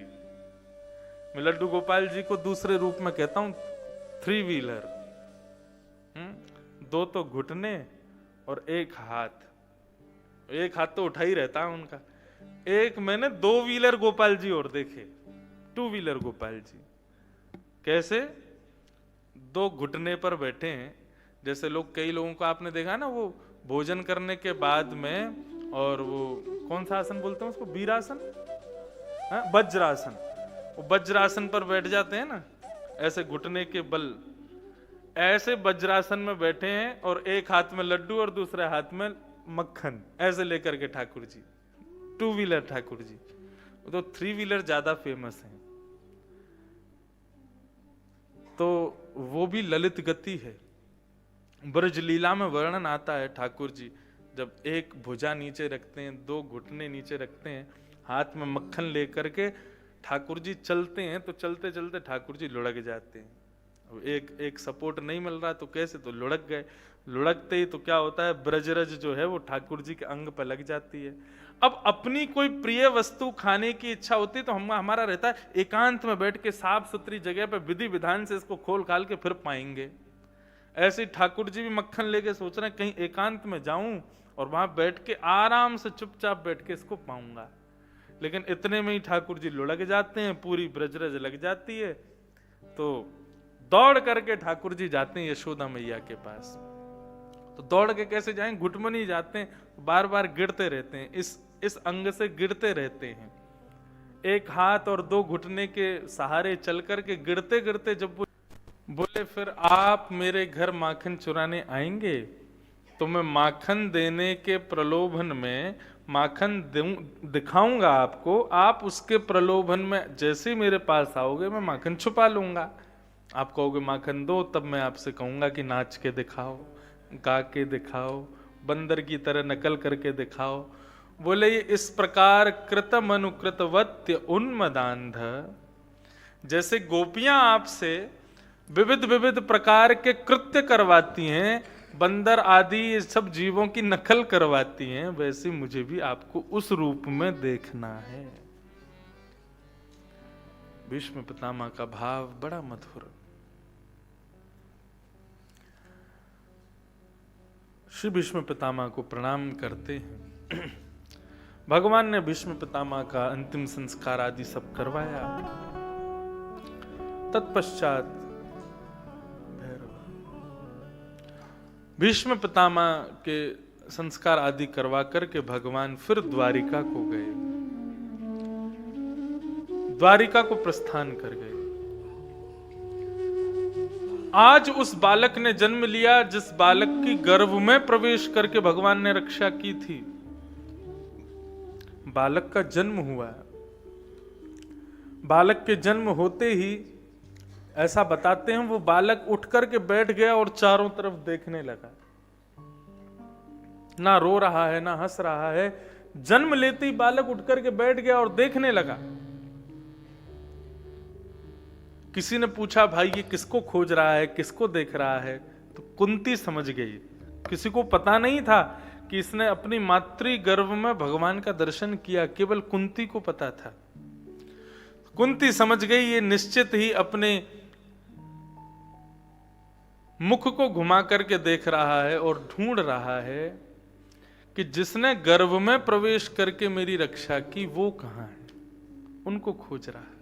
मैं लड्डू गोपाल जी को दूसरे रूप में कहता हूं 3 व्हीलर। 2 तो घुटने और 1 हाथ। 1 हाथ तो उठा ही रहता है उनका। एक मैंने 2 व्हीलर गोपाल जी और देखे, 2 व्हीलर गोपाल जी। कैसे? 2 घुटने पर बैठे हैं, जैसे लोग, कई लोगों को आपने देखा ना, वो भोजन करने के बाद में, और वो कौन सा आसन बोलते हैं उसको, वीरासन, वज्रासन, वो वज्रासन पर बैठ जाते हैं ना, ऐसे घुटने के बल, ऐसे वज्रासन में बैठे हैं, और एक हाथ में लड्डू और दूसरे हाथ में मक्खन, ऐसे लेकर के ठाकुर जी। 2 व्हीलर ठाकुर जी। तो 3 व्हीलर ज्यादा फेमस हैं। तो वो भी ललित गति है। ब्रज लीला में वर्णन आता है, ठाकुर जी जब एक भुजा नीचे रखते हैं, 2 घुटने नीचे रखते हैं, हाथ में मक्खन लेकर के ठाकुर जी चलते हैं, तो चलते चलते ठाकुर जी लुढ़क जाते हैं। एक सपोर्ट नहीं मिल रहा तो कैसे, तो लुढ़क गए। लुढ़कते ही तो क्या होता है, ब्रजरज जो है वो ठाकुर जी के अंग पर लग जाती है। अब अपनी कोई प्रिय वस्तु खाने की इच्छा होती है तो हमारा रहता है एकांत में बैठ के साफ सुथरी जगह पे विधि विधान से इसको खोल खाल के फिर पाएंगे। ऐसे ठाकुर जी भी मक्खन लेके सोच रहे हैं कहीं एकांत में जाऊं और वहां बैठ के आराम से चुपचाप बैठ के इसको पाऊंगा, लेकिन इतने में ही ठाकुर जी लुढ़क जाते हैं, पूरी ब्रजरज लग जाती है। तो दौड़ करके ठाकुर जी जाते हैं यशोदा मैया के पास। तो दौड़ के कैसे जाएं, घुटमनी जाते हैं, बार बार गिरते रहते हैं, इस अंग से गिरते रहते हैं। एक हाथ और 2 घुटने के सहारे चल करके गिरते गिरते जब बोले फिर आप मेरे घर माखन चुराने आएंगे, तो मैं माखन देने के प्रलोभन में माखन दिखाऊंगा आपको, आप उसके प्रलोभन में जैसे मेरे पास आओगे मैं माखन छुपा लूंगा। आप कहोगे माखन दो, तब मैं आपसे कहूंगा कि नाच के दिखाओ, गा के दिखाओ, बंदर की तरह नकल करके दिखाओ। बोले ये इस प्रकार कृतम अनुकृतवत्य उन्मदांध, जैसे गोपियां आपसे विविध विविध प्रकार के कृत्य करवाती हैं, बंदर आदि सब जीवों की नकल करवाती हैं, वैसे मुझे भी आपको उस रूप में देखना है। भीष्म पितामह का भाव बड़ा मधुर। श्री भीष्म पितामह को प्रणाम करते हैं। भगवान ने भीष्म पितामह का अंतिम संस्कार आदि सब करवाया। तत्पश्चात भीष्म पितामह के संस्कार आदि करवा करके भगवान फिर द्वारिका को गए, द्वारिका को प्रस्थान कर गए। आज उस बालक ने जन्म लिया जिस बालक की गर्भ में प्रवेश करके भगवान ने रक्षा की थी। बालक का जन्म हुआ। बालक के जन्म होते ही ऐसा बताते हैं वो बालक उठ करके बैठ गया और चारों तरफ देखने लगा। ना रो रहा है ना हंस रहा है, जन्म लेते ही बालक उठ करके बैठ गया और देखने लगा। किसी ने पूछा भाई ये किसको खोज रहा है, किसको देख रहा है, तो कुंती समझ गई। किसी को पता नहीं था कि इसने अपनी मातृ गर्भ में भगवान का दर्शन किया, केवल कुंती को पता था। कुंती समझ गई ये निश्चित ही अपने मुख को घुमा करके देख रहा है और ढूंढ रहा है कि जिसने गर्भ में प्रवेश करके मेरी रक्षा की वो कहां है, उनको खोज रहा है।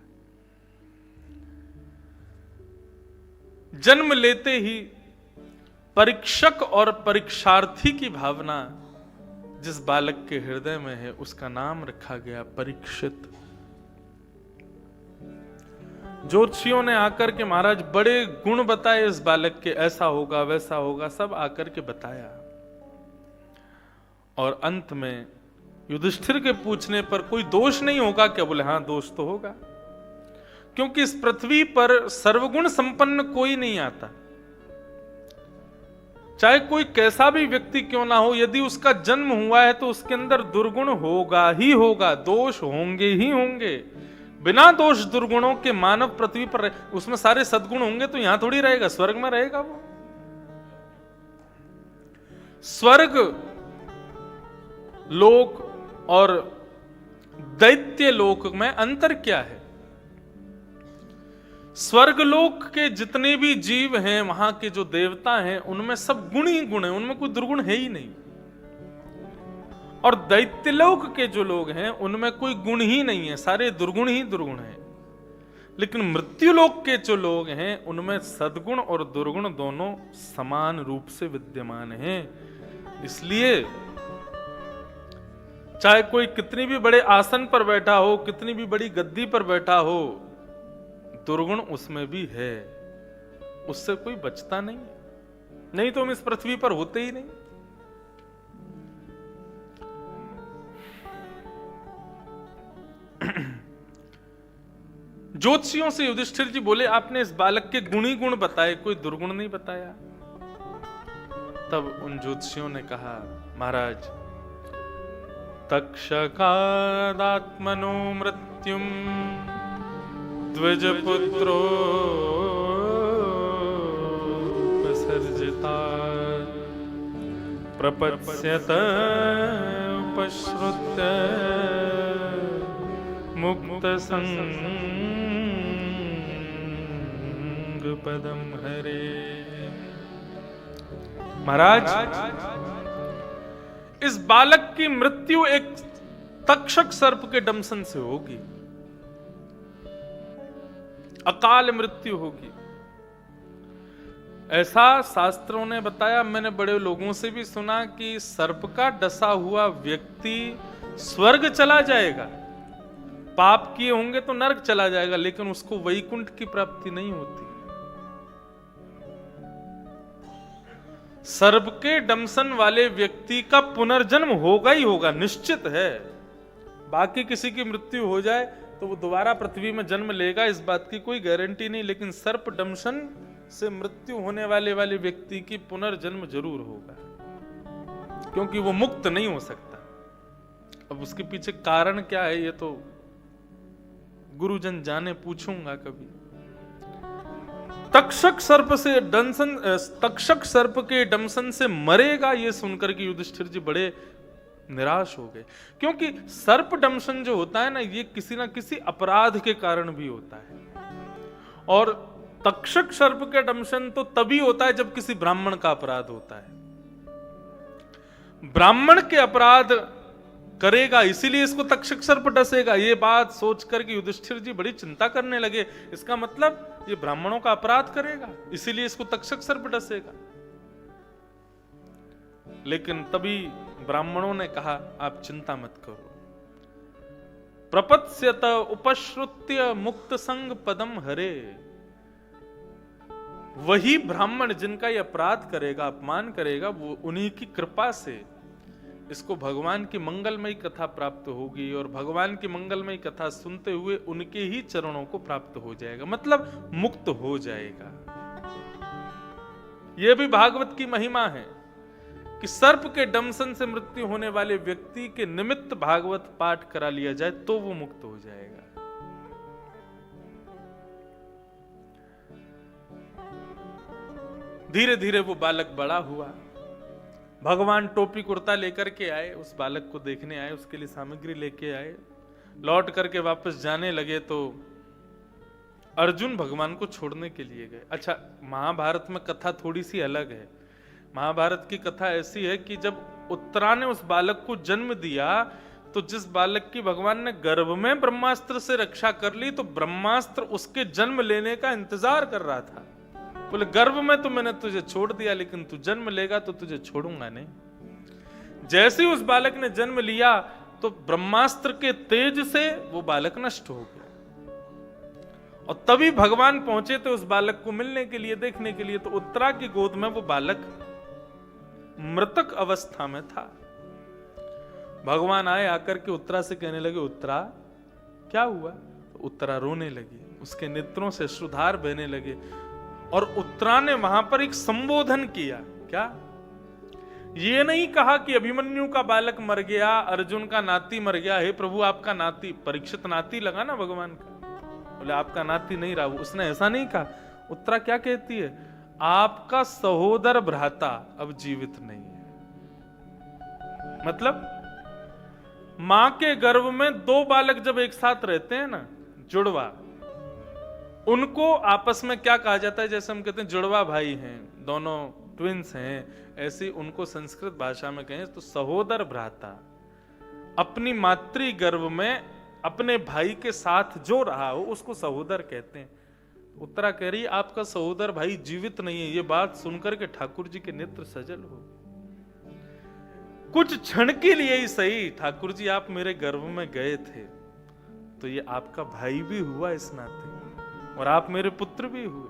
जन्म लेते ही परीक्षक और परीक्षार्थी की भावना जिस बालक के हृदय में है उसका नाम रखा गया परीक्षित। ज्योतिषियों ने आकर के महाराज बड़े गुण बताए इस बालक के, ऐसा होगा वैसा होगा, सब आकर के बताया। और अंत में युधिष्ठिर के पूछने पर कोई दोष नहीं होगा क्या? बोले हाँ, दोष तो होगा, क्योंकि इस पृथ्वी पर सर्वगुण संपन्न कोई नहीं आता। चाहे कोई कैसा भी व्यक्ति क्यों ना हो, यदि उसका जन्म हुआ है तो उसके अंदर दुर्गुण होगा ही होगा, दोष होंगे ही होंगे। बिना दोष दुर्गुणों के मानव पृथ्वी पर उसमें सारे सद्गुण होंगे तो यहां थोड़ी रहेगा, स्वर्ग में रहेगा वो। स्वर्ग लोक और दैत्य लोक में अंतर क्या है? स्वर्गलोक के जितने भी जीव हैं, वहां के जो देवता हैं, उनमें सब गुण ही गुण है, उनमें कोई दुर्गुण है ही नहीं। और दैत्यलोक के जो लोग हैं उनमें कोई गुण ही नहीं है, सारे दुर्गुण ही दुर्गुण है। लेकिन मृत्युलोक के जो लोग हैं उनमें सद्गुण और दुर्गुण दोनों समान रूप से विद्यमान हैं। इसलिए चाहे कोई कितनी भी बड़े आसन पर बैठा हो, कितनी भी बड़ी गद्दी पर बैठा हो, दुर्गुण उसमें भी है, उससे कोई बचता नहीं है। नहीं तो हम इस पृथ्वी पर होते ही नहीं। ज्योतिषियों से युधिष्ठिर जी बोले, आपने इस बालक के गुण ही गुण बताए, कोई दुर्गुण नहीं बताया। तब उन ज्योतिषियों ने कहा, महाराज, तक्षकादात्मनो मृत्युम द्विजपुत्रो विसर्जिता प्रपत्स्यत उपश्रुत्य मुक्त संग पदम हरे। महाराज, इस बालक की मृत्यु एक तक्षक सर्प के डंसन से होगी, अकाल मृत्यु होगी, ऐसा शास्त्रों ने बताया। मैंने बड़े लोगों से भी सुना कि सर्प का डसा हुआ व्यक्ति स्वर्ग चला जाएगा, पाप किए होंगे तो नरक चला जाएगा, लेकिन उसको वैकुंठ की प्राप्ति नहीं होती। सर्प के डंसन वाले व्यक्ति का पुनर्जन्म होगा ही होगा, निश्चित है। बाकी किसी की मृत्यु हो जाए तो वो दोबारा पृथ्वी में जन्म लेगा, इस बात की कोई गारंटी नहीं, लेकिन सर्प दंशन से मृत्यु होने वाले व्यक्ति की पुनर्जन्म जरूर होगा, क्योंकि वो मुक्त नहीं हो सकता। अब उसके पीछे कारण क्या है ये तो गुरुजन जाने, पूछूंगा कभी। तक्षक सर्प के दंशन से मरेगा, ये सुनकर के युधिष्ठिर जी बड़े निराश हो गए, क्योंकि सर्प दंशन जो होता है ना, ये किसी ना किसी अपराध के कारण भी होता है। और तक्षक सर्प के दंशन तो तभी होता है जब किसी ब्राह्मण का अपराध होता है। ब्राह्मण के अपराध करेगा, इसीलिए इसको तक्षक सर्प डसेगा। ये बात सोच करके युधिष्ठिर जी बड़ी चिंता करने लगे, इसका मतलब ये ब्राह्मणों का अपराध करेगा, इसीलिए इसको तक्षक सर्प डसेगा। लेकिन तभी ब्राह्मणों ने कहा, आप चिंता मत करो, प्रपत्स्यत उपश्रुत्य मुक्त संग पदम हरे। वही ब्राह्मण जिनका ये अपराध करेगा, अपमान करेगा, वो उन्हीं की कृपा से इसको भगवान की मंगलमयी कथा प्राप्त होगी, और भगवान की मंगलमयी कथा सुनते हुए उनके ही चरणों को प्राप्त हो जाएगा, मतलब मुक्त हो जाएगा। यह भी भागवत की महिमा है कि सर्प के दंशन से मृत्यु होने वाले व्यक्ति के निमित्त भागवत पाठ करा लिया जाए तो वो मुक्त हो जाएगा। धीरे धीरे वो बालक बड़ा हुआ। भगवान टोपी कुर्ता लेकर के आए, उस बालक को देखने आए, उसके लिए सामग्री लेके आए। लौट करके वापस जाने लगे तो अर्जुन भगवान को छोड़ने के लिए गए। अच्छा, महाभारत में कथा थोड़ी सी अलग है। महाभारत की कथा ऐसी है कि जब उत्तरा ने उस बालक को जन्म दिया तो जिस बालक की भगवान ने गर्भ में ब्रह्मास्त्र से रक्षा कर ली, तो ब्रह्मास्त्र उसके जन्म लेने का इंतजार कर रहा था। बोले, गर्भ में तो मैंने तुझे छोड़ दिया, लेकिन तू जन्म लेगा तो तुझे छोड़ूंगा नहीं। जैसे ही उस बालक ने जन्म लिया तो ब्रह्मास्त्र के तेज से वो बालक नष्ट हो गया, और तभी भगवान पहुंचे थे उस बालक को मिलने के लिए, देखने के लिए। तो उत्तरा की गोद में वो बालक मृतक अवस्था में था। भगवान आए, आकर के उत्तरा से कहने लगे, उत्तरा क्या हुआ? तो उत्तरा रोने लगी, उसके नेत्रों से अश्रुधार बहने लगे। और उत्तरा ने वहां पर एक संबोधन किया। क्या? ये नहीं कहा कि अभिमन्यु का बालक मर गया, अर्जुन का नाती मर गया, हे प्रभु आपका नाती, परीक्षित नाती लगा ना भगवान का, बोले आपका नाती नहीं रहा। उसने ऐसा नहीं कहा। उत्तरा क्या कहती है? आपका सहोदर भ्राता अब जीवित नहीं है। मतलब मां के गर्भ में दो बालक जब एक साथ रहते हैं ना, जुड़वा, उनको आपस में क्या कहा जाता है? जैसे हम कहते हैं जुड़वा भाई हैं, दोनों ट्विंस हैं, ऐसी उनको संस्कृत भाषा में कहें तो सहोदर भ्राता। अपनी मातृ गर्भ में अपने भाई के साथ जो रहा हो उसको सहोदर कहते हैं। उत्तरा कह रही आपका सहोदर भाई जीवित नहीं है। ये बात सुनकर के ठाकुर जी के नेत्र सजल हो। कुछ क्षण के लिए ही सही, ठाकुर जी आप मेरे गर्भ में गए थे तो ये आपका भाई भी हुआ इस नाते, और आप मेरे पुत्र भी हुए।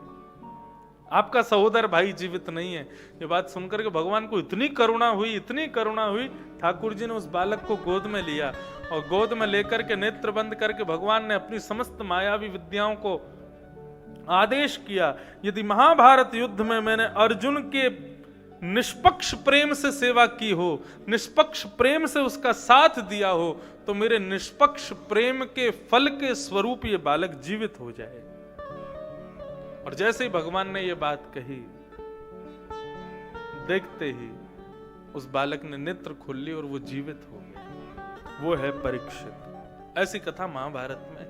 आपका सहोदर भाई जीवित नहीं है। ये बात सुनकर के भगवान को इतनी करुणा हुई, इतनी करुणा हुई, ठाकुर जी ने उस बालक को गोद में लिया और गोद में लेकर के नेत्र बंद करके भगवान ने अपनी समस्त मायावी विद्याओं को आदेश किया, यदि महाभारत युद्ध में मैंने अर्जुन के निष्पक्ष प्रेम से सेवा की हो, निष्पक्ष प्रेम से उसका साथ दिया हो, तो मेरे निष्पक्ष प्रेम के फल के स्वरूप ये बालक जीवित हो जाए। और जैसे ही भगवान ने ये बात कही, देखते ही उस बालक ने नेत्र खोल लिए और वो जीवित हो गया। वो है परीक्षित। ऐसी कथा महाभारत में।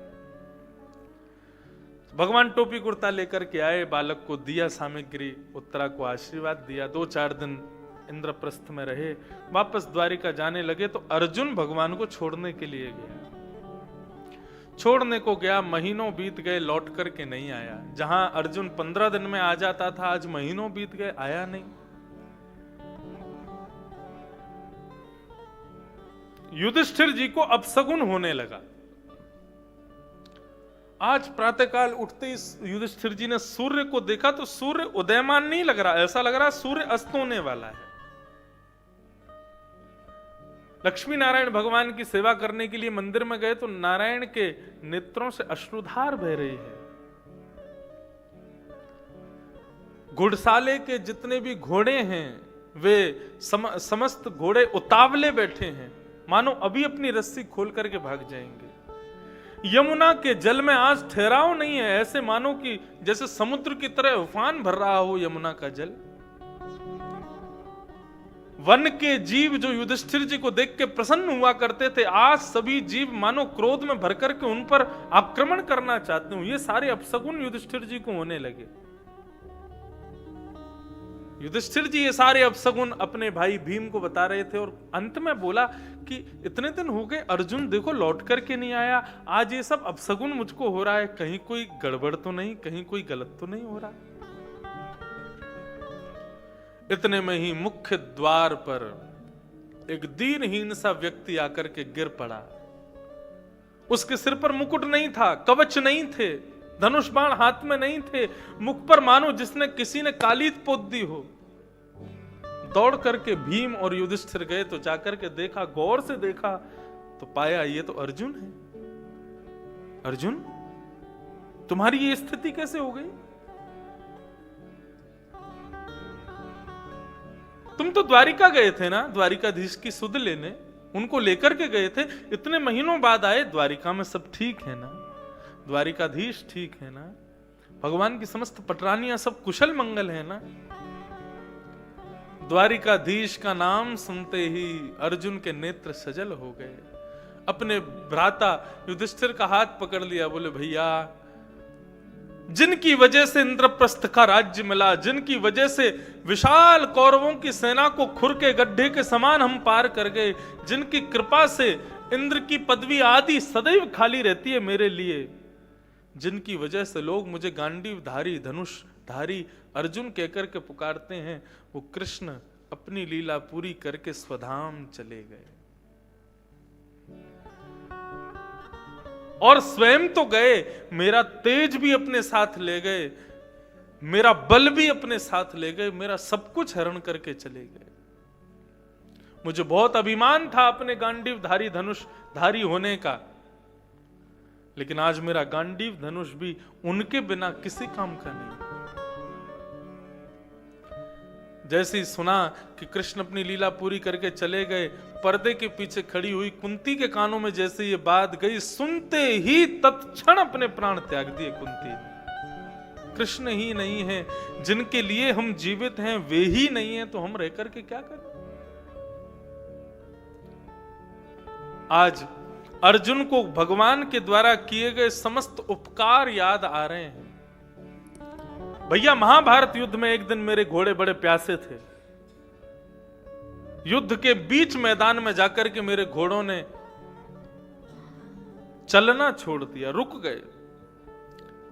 भगवान टोपी कुर्ता लेकर के आए, बालक को दिया सामग्री, उत्तरा को आशीर्वाद दिया। 2-4 दिन इंद्रप्रस्थ में रहे, वापस द्वारिका जाने लगे तो अर्जुन भगवान को छोड़ने के लिए गया। छोड़ने को गया, महीनों बीत गए, लौट करके नहीं आया। जहां अर्जुन 15 दिन में आ जाता था, आज महीनों बीत गए, आया नहीं। युधिष्ठिर जी को अपशगुन होने लगा। आज प्रातःकाल उठते ही युधिष्ठिर जी ने सूर्य को देखा तो सूर्य उदयमान नहीं लग रहा, ऐसा लग रहा सूर्य अस्त होने वाला है। लक्ष्मी नारायण भगवान की सेवा करने के लिए मंदिर में गए तो नारायण के नेत्रों से अश्रुधार बह रही है। घुड़साले के जितने भी घोड़े हैं वे समस्त घोड़े उतावले बैठे हैं, मानो अभी अपनी रस्सी खोल करके भाग जाएंगे। यमुना के जल में आज ठहराव नहीं है, ऐसे मानो कि जैसे समुद्र की तरह उफान भर रहा हो यमुना का जल। वन के जीव जो युधिष्ठिर जी को देख के प्रसन्न हुआ करते थे, आज सभी जीव मानो क्रोध में भर करके उन पर आक्रमण करना चाहते हो। ये सारे अपशगुन युधिष्ठिर जी को होने लगे। युधिष्ठिर जी ये सारे अपशगुन अपने भाई भीम को बता रहे थे और अंत में बोला कि इतने दिन हो गए, अर्जुन देखो लौट करके नहीं आया, आज ये सब अपशगुन मुझको हो रहा है, कहीं कोई गड़बड़ तो नहीं, कहीं कोई गलत तो नहीं हो रहा। इतने में ही मुख्य द्वार पर एक दीनहीन सा व्यक्ति आकर के गिर पड़ा। उसके सिर पर मुकुट नहीं था, कवच नहीं थे, धनुष बाण हाथ में नहीं थे, मुख पर मानो जिसने किसी ने कालीत पोत दी हो। दौड़ करके भीम और युधिष्ठिर गए तो जाकर के देखा, गौर से देखा तो पाया ये तो अर्जुन है। अर्जुन, तुम्हारी ये स्थिति कैसे हो गई? तुम तो द्वारिका गए थे ना, द्वारिकाधीश की सुध लेने, उनको लेकर के गए थे, इतने महीनों बाद आए, द्वारिका में सब ठीक है ना, द्वारिकाधीश ठीक है ना, भगवान की समस्त पटरानियां सब कुशल मंगल है ना। द्वारिकाधीश का नाम सुनते ही अर्जुन के नेत्र सजल हो गए। अपने भ्राता युधिष्ठिर का हाथ पकड़ लिया, बोले भैया, जिनकी वजह से इंद्रप्रस्थ का राज्य मिला, जिनकी वजह से विशाल कौरवों की सेना को खुर के गड्ढे के समान हम पार कर गए, जिनकी कृपा से इंद्र की पदवी आदि सदैव खाली रहती है मेरे लिए, जिनकी वजह से लोग मुझे गांडीवधारी, धनुषधारी अर्जुन कहकर के पुकारते हैं, वो कृष्ण अपनी लीला पूरी करके स्वधाम चले गए। और स्वयं तो गए, मेरा तेज भी अपने साथ ले गए, मेरा बल भी अपने साथ ले गए, मेरा सब कुछ हरण करके चले गए। मुझे बहुत अभिमान था अपने गांडीवधारी धनुष धारी होने का, लेकिन आज मेरा गांडीव धनुष भी उनके बिना किसी काम का नहीं। जैसे ही सुना कि कृष्ण अपनी लीला पूरी करके चले गए, पर्दे के पीछे खड़ी हुई कुंती के कानों में जैसे ये बात गई, सुनते ही तत्क्षण अपने प्राण त्याग दिए कुंती ने। कृष्ण ही नहीं है, जिनके लिए हम जीवित हैं वे ही नहीं है, तो हम रह करके क्या करें। आज अर्जुन को भगवान के द्वारा किए गए समस्त उपकार याद आ रहे हैं। भैया महाभारत युद्ध में एक दिन मेरे घोड़े बड़े प्यासे थे। युद्ध के बीच मैदान में जाकर के मेरे घोड़ों ने चलना छोड़ दिया, रुक गए।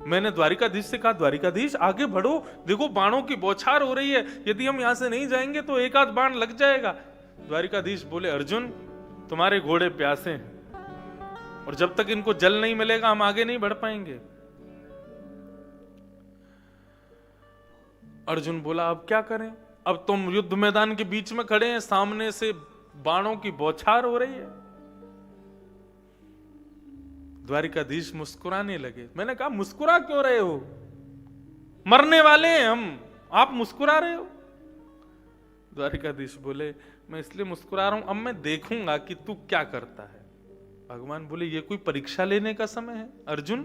मैंने द्वारिकाधीश से कहा, द्वारिकाधीश आगे बढ़ो, देखो बाणों की बौछार हो रही है, यदि हम यहां से नहीं जाएंगे तो एक आध बाण लग जाएगा। द्वारिकाधीश बोले, अर्जुन तुम्हारे घोड़े प्यासे हैं और जब तक इनको जल नहीं मिलेगा हम आगे नहीं बढ़ पाएंगे। अर्जुन बोला, अब क्या करें, अब तुम युद्ध मैदान के बीच में खड़े हैं, सामने से बाणों की बौछार हो रही है। द्वारिकाधीश मुस्कुराने लगे। मैंने कहा, मुस्कुरा क्यों रहे हो, मरने वाले हैं हम, आप मुस्कुरा रहे हो। द्वारिकाधीश बोले, मैं इसलिए मुस्कुरा रहा हूं, अब मैं देखूंगा कि तू क्या करता है। भगवान बोले, ये कोई परीक्षा लेने का समय है अर्जुन।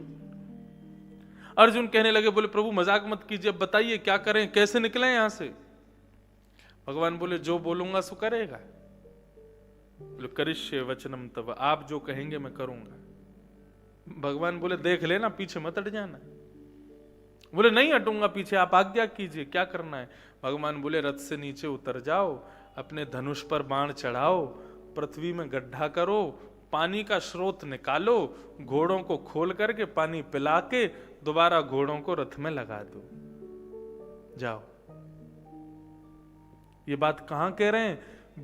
अर्जुन कहने लगे, बोले प्रभु मजाक मत कीजिए, बताइए क्या करें, कैसे निकले यहां से। भगवान बोले, जो बोलूंगा सो करेगा। बोले, करिष्ये वचनम तव, आप जो कहेंगे मैं करूंगा। भगवान बोले, देख लेना पीछे मत हट जाना। बोले, नहीं हटूंगा पीछे, आप आज्ञा कीजिए क्या करना है। भगवान बोले, रथ से नीचे उतर जाओ, अपने धनुष पर बाण चढ़ाओ, पृथ्वी में गड्ढा करो, पानी का स्रोत निकालो, घोड़ों को खोल करके पानी पिला के दोबारा घोड़ों को रथ में लगा दो, जाओ। ये बात कहां कह रहे हैं,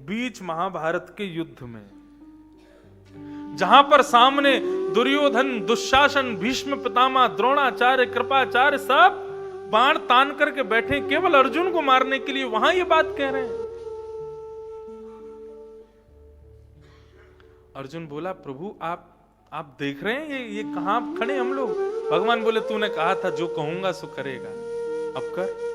बीच महाभारत के युद्ध में, जहां पर सामने दुर्योधन, दुशासन, भीष्म पितामह, द्रोणाचार्य, कृपाचार्य सब बाण तान करके बैठे केवल अर्जुन को मारने के लिए, वहां ये बात कह रहे हैं। अर्जुन बोला, प्रभु आप देख रहे हैं ये कहां खड़े हम लोग। भगवान बोले, तूने कहा था जो कहूंगा सो करेगा, अब कर।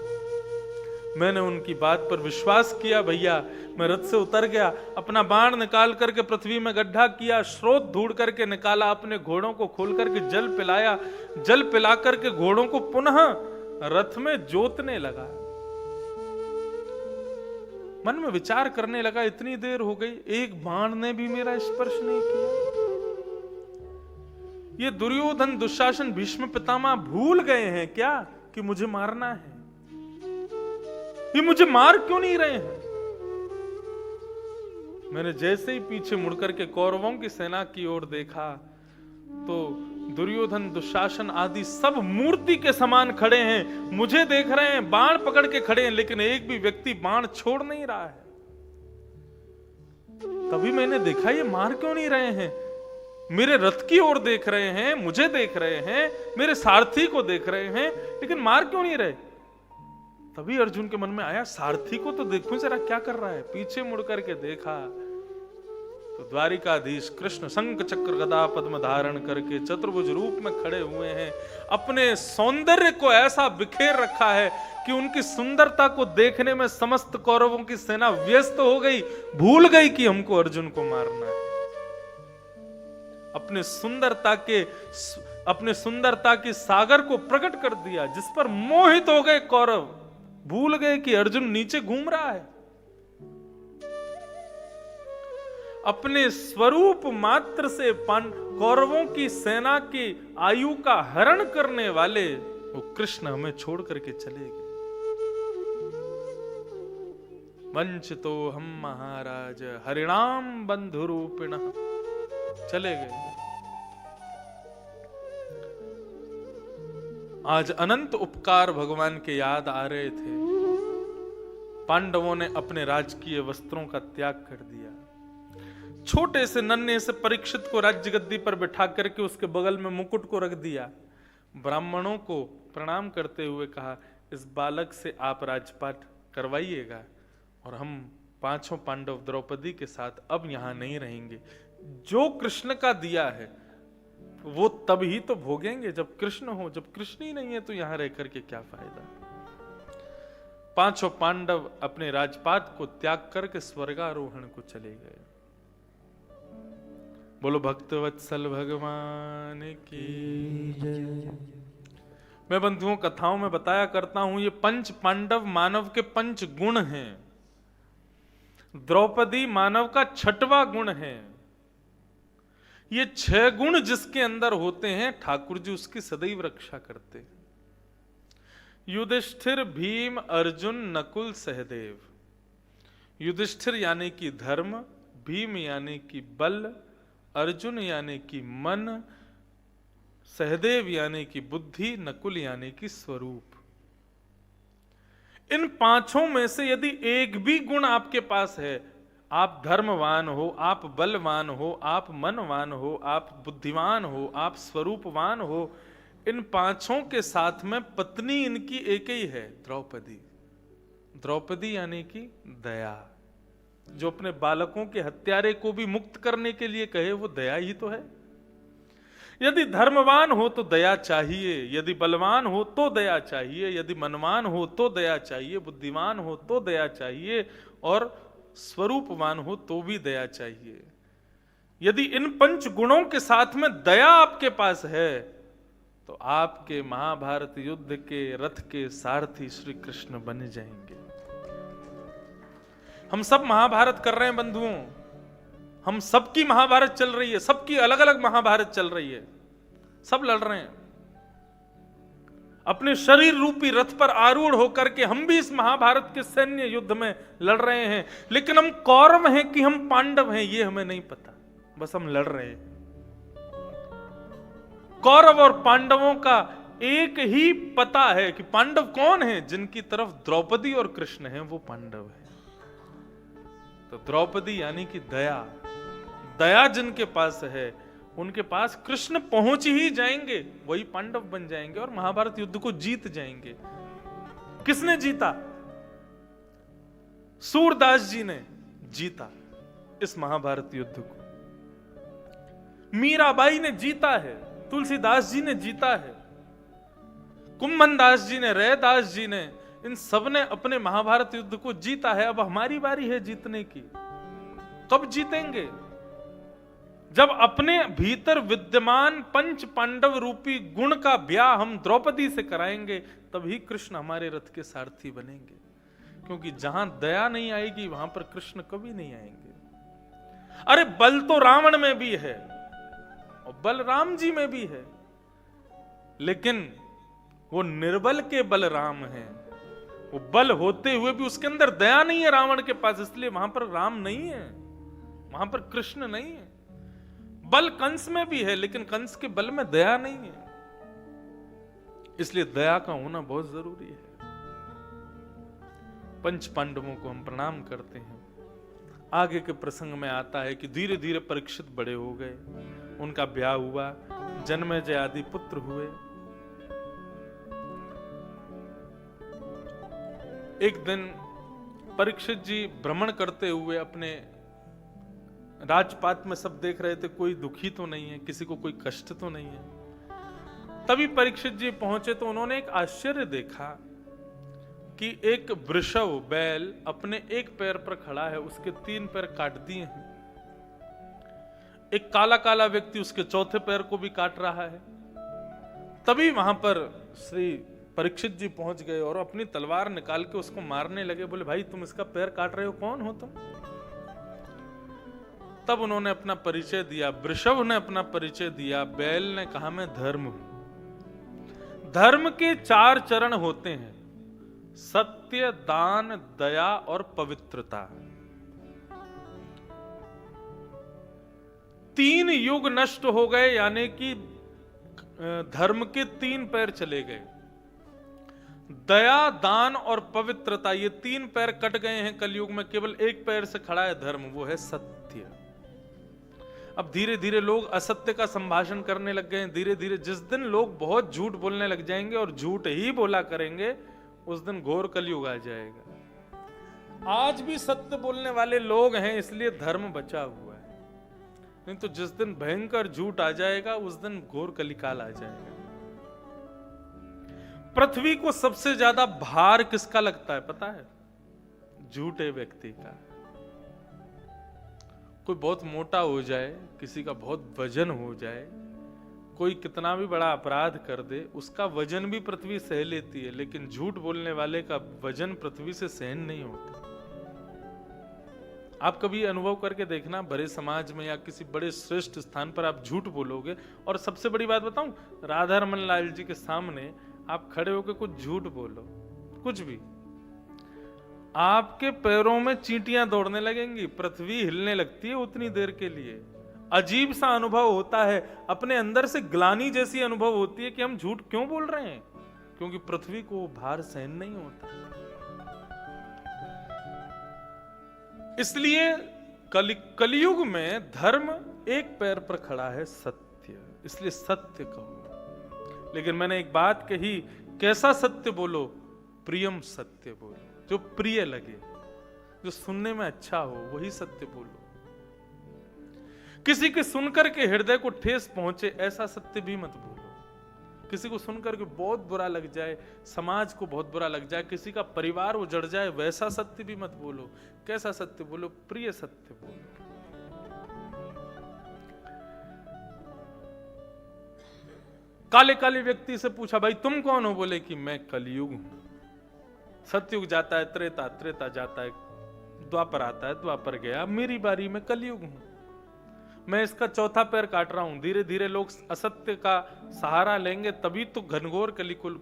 मैंने उनकी बात पर विश्वास किया भैया, मैं रथ से उतर गया, अपना बाण निकाल करके पृथ्वी में गड्ढा किया, स्रोत ढूंढ करके निकाला, अपने घोड़ों को खोल करके जल पिलाया, जल पिला करके घोड़ों को पुनः रथ में जोतने लगा। मन में विचार करने लगा, इतनी देर हो गई, एक बाण ने भी मेरा स्पर्श नहीं किया। ये दुर्योधन, दुशासन, भीष्म पितामह भूल गए हैं क्या कि मुझे मारना है। ये मुझे मार क्यों नहीं रहे हैं। मैंने जैसे ही पीछे मुड़कर के कौरवों की सेना की ओर देखा तो दुर्योधन, दुशासन आदि सब मूर्ति के समान खड़े हैं, मुझे देख रहे हैं, बाण पकड़ के खड़े हैं, लेकिन एक भी व्यक्ति बाण छोड़ नहीं रहा है। तभी मैंने देखा, ये मार क्यों नहीं रहे हैं। मेरे रथ की ओर देख रहे हैं, मुझे देख रहे हैं, मेरे सारथी को देख रहे हैं, लेकिन मार क्यों नहीं रहे। तभी अर्जुन के मन में आया, सारथी को तो देखूं जरा क्या कर रहा है। पीछे मुड़ करके देखा तो द्वारिकाधीश कृष्ण शंख चक्र गदा पद्म धारण करके चतुर्भुज रूप में खड़े हुए हैं। अपने सौंदर्य को ऐसा बिखेर रखा है कि उनकी सुंदरता को देखने में समस्त कौरवों की सेना व्यस्त हो गई, भूल गई कि हमको अर्जुन को मारना है। अपने सुंदरता के सागर को प्रकट कर दिया, जिस पर मोहित हो गए कौरव, भूल गए कि अर्जुन नीचे घूम रहा है। अपने स्वरूप मात्र से कौरवों की सेना की आयु का हरण करने वाले वो कृष्ण हमें छोड़ करके चले गए। वंचितो हम महाराज हरिणाम बंधु रूपिण, चले गए। आज अनंत उपकार भगवान के याद आ रहे थे। पांडवों ने अपने राजकीय वस्त्रों का त्याग कर दिया। छोटे से नन्हे से परीक्षित को राज्य गद्दी पर बिठा करके उसके बगल में मुकुट को रख दिया। ब्राह्मणों को प्रणाम करते हुए कहा, इस बालक से आप राजपाट करवाइएगा और हम पांचों पांडव द्रौपदी के साथ अब यहां नहीं रहेंगे। जो कृष्ण का दिया है वो तब ही तो भोगेंगे जब कृष्ण हो। जब कृष्ण ही नहीं है तो यहां रह करके क्या फायदा। पांचों पांडव अपने राजपाट को त्याग करके स्वर्गारोहण को चले गए। बोलो भक्तवत्सल भगवान की जय। मैं बंधुओं कथाओं में बताया करता हूं, ये पंच पांडव मानव के पंच गुण हैं। द्रौपदी मानव का छठवां गुण है। ये 6 गुण जिसके अंदर होते हैं ठाकुर जी उसकी सदैव रक्षा करते हैं। युधिष्ठिर, भीम, अर्जुन, नकुल, सहदेव। युधिष्ठिर यानी कि धर्म, भीम यानी कि बल, अर्जुन यानी कि मन, सहदेव यानी कि बुद्धि, नकुल यानी कि स्वरूप। इन पांचों में से यदि एक भी गुण आपके पास है, आप धर्मवान हो, आप बलवान हो, आप मनवान हो, आप बुद्धिमान हो, आप स्वरूपवान हो, इन पांचों के साथ में पत्नी इनकी एक ही है, द्रौपदी। द्रौपदी यानी कि दया। जो अपने बालकों के हत्यारे को भी मुक्त करने के लिए कहे वो दया ही तो है। यदि धर्मवान हो तो दया चाहिए, यदि बलवान हो तो दया चाहिए, यदि मनवान हो तो दया चाहिए, बुद्धिमान हो तो दया चाहिए, और स्वरूपवान हो तो भी दया चाहिए। यदि इन पंच गुणों के साथ में दया आपके पास है तो आपके महाभारत युद्ध के रथ के सारथी श्री कृष्ण बन जाएंगे। हम सब महाभारत कर रहे हैं बंधुओं, हम सबकी महाभारत चल रही है, सबकी अलग अलग महाभारत चल रही है, सब लड़ रहे हैं अपने शरीर रूपी रथ पर आरूढ़ होकर के। हम भी इस महाभारत के सैन्य युद्ध में लड़ रहे हैं, लेकिन हम कौरव हैं कि हम पांडव हैं ये हमें नहीं पता, बस हम लड़ रहे हैं। कौरव और पांडवों का एक ही पता है कि पांडव कौन है, जिनकी तरफ द्रौपदी और कृष्ण हैं वो पांडव है। तो द्रौपदी यानी कि दया, दया जिनके पास है उनके पास कृष्ण पहुंच ही जाएंगे, वही पांडव बन जाएंगे और महाभारत युद्ध को जीत जाएंगे। किसने जीता? सूरदास जी ने जीता इस महाभारत युद्ध को, मीराबाई ने जीता है, तुलसीदास जी ने जीता है, कुंभन दास जी ने, रैदास जी ने, इन सब ने अपने महाभारत युद्ध को जीता है। अब हमारी बारी है जीतने की। कब जीतेंगे? जब अपने भीतर विद्यमान पंच पांडव रूपी गुण का ब्याह हम द्रौपदी से कराएंगे, तभी कृष्ण हमारे रथ के सारथी बनेंगे। क्योंकि जहां दया नहीं आएगी वहां पर कृष्ण कभी नहीं आएंगे। अरे बल तो रावण में भी है और बल राम जी में भी है, लेकिन वो निर्बल के बल राम है। वो बल होते हुए भी उसके अंदर दया नहीं है रावण के पास, इसलिए वहां पर राम नहीं है, वहां पर कृष्ण नहीं है। बल कंस में भी है, लेकिन कंस के बल में दया नहीं है, इसलिए दया का होना बहुत जरूरी है। पंच पांडवों को हम प्रणाम करते हैं। आगे के प्रसंग में आता है कि धीरे धीरे परीक्षित बड़े हो गए, उनका ब्याह हुआ, जन्मेजय आदि पुत्र हुए। एक दिन परीक्षित जी भ्रमण करते हुए अपने राजपाट में सब देख रहे थे, कोई दुखी तो नहीं है, किसी को कोई कष्ट तो नहीं है। तभी परीक्षित जी पहुंचे तो उन्होंने एक आश्चर्य देखा कि एक वृषभ बैल अपने एक पैर पर खड़ा है, उसके 3 पैर काट दिए हैं। एक काला काला व्यक्ति उसके चौथे पैर को भी काट रहा है। तभी वहां पर श्री परीक्षित जी पहुंच गए और अपनी तलवार निकाल के उसको मारने लगे। बोले भाई तुम इसका पैर काट रहे हो, कौन हो तुम? तब उन्होंने अपना परिचय दिया, वृषभ ने अपना परिचय दिया, बैल ने कहा मैं धर्म हूं। धर्म के 4 चरण होते हैं, सत्य, दान, दया और पवित्रता। 3 युग नष्ट हो गए, यानी कि धर्म के 3 पैर चले गए। दया, दान और पवित्रता, ये 3 पैर कट गए हैं कलयुग में। केवल एक पैर से खड़ा है धर्म, वो है सत्य। अब धीरे धीरे लोग असत्य का संभाषण करने लग गए हैं। धीरे धीरे जिस दिन लोग बहुत झूठ बोलने लग जाएंगे और झूठ ही बोला करेंगे, उस दिन घोर कलयुग आ जाएगा। आज भी सत्य बोलने वाले लोग हैं, इसलिए धर्म बचा हुआ है। नहीं तो जिस दिन भयंकर झूठ आ जाएगा उस दिन घोर कलिकाल आ जाएगा। पृथ्वी को सबसे ज्यादा भार किसका लगता है पता है? झूठे व्यक्ति का। कोई बहुत मोटा हो जाए, किसी का बहुत वजन हो जाए, कोई कितना भी बड़ा अपराध कर दे, उसका वजन भी पृथ्वी सह लेती है, लेकिन झूठ बोलने वाले का वजन पृथ्वी से सहन नहीं होता। आप कभी अनुभव करके देखना, बड़े समाज में या किसी बड़े श्रेष्ठ स्थान पर आप झूठ बोलोगे, और सबसे बड़ी बात बताऊं, राधा रमन लाल जी के सामने आप खड़े होकर कुछ झूठ बोलो, कुछ भी, आपके पैरों में चींटियां दौड़ने लगेंगी, पृथ्वी हिलने लगती है उतनी देर के लिए। अजीब सा अनुभव होता है, अपने अंदर से ग्लानि जैसी अनुभव होती है कि हम झूठ क्यों बोल रहे हैं, क्योंकि पृथ्वी को भार सहन नहीं होता। इसलिए कलयुग में धर्म एक पैर पर खड़ा है, सत्य, इसलिए सत्य कहो। लेकिन मैंने एक बात कही, कैसा सत्य बोलो? प्रियम सत्य बोलो, जो प्रिय लगे, जो सुनने में अच्छा हो, वही सत्य बोलो। किसी के सुनकर के हृदय को ठेस पहुंचे ऐसा सत्य भी मत बोलो। किसी को सुनकर के बहुत बुरा लग जाए, समाज को बहुत बुरा लग जाए, किसी का परिवार उजड़ जाए, वैसा सत्य भी मत बोलो। कैसा सत्य बोलो? प्रिय सत्य बोलो। काले काले व्यक्ति से पूछा, भाई तुम कौन हो? बोले कि मैं कलयुग हूं। सतयुग जाता है, त्रेता, त्रेता जाता है, द्वापर आता है, द्वापर गया, मेरी बारी में कलयुग हूं। मैं इसका चौथा पैर काट रहा हूं। धीरे धीरे लोग असत्य का सहारा लेंगे, तभी तो घनघोर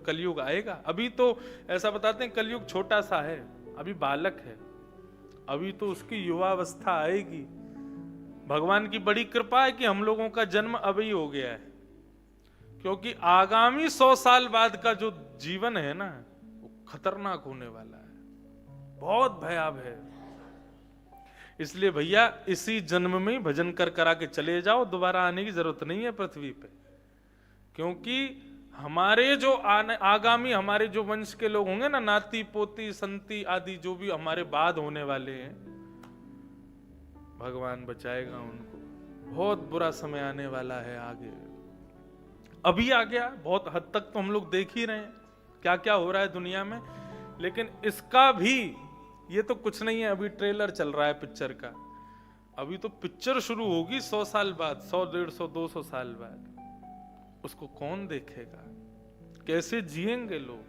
कलयुग आएगा। अभी तो ऐसा बताते हैं कलयुग छोटा सा है, अभी बालक है, अभी तो उसकी युवावस्था आएगी। भगवान की बड़ी कृपा है कि हम लोगों का जन्म अभी हो गया है, क्योंकि आगामी 100 साल बाद का जो जीवन है ना, वो खतरनाक होने वाला है, बहुत भयावह है। इसलिए भैया इसी जन्म में ही भजन कर करा के चले जाओ, दोबारा आने की जरूरत नहीं है पृथ्वी पे। क्योंकि हमारे जो आगामी हमारे जो वंश के लोग होंगे ना, नाती पोती संती आदि जो भी हमारे बाद होने वाले हैं, भगवान बचाएगा उनको। बहुत बुरा समय आने वाला है आगे, अभी आ गया, बहुत हद तक तो हम लोग देख ही रहे हैं क्या क्या हो रहा है दुनिया में। लेकिन इसका भी, ये तो कुछ नहीं है, अभी ट्रेलर चल रहा है पिक्चर का, अभी तो पिक्चर शुरू होगी 100 साल बाद, 100, 150, 200 साल बाद। उसको कौन देखेगा? कैसे जिएंगे लोग?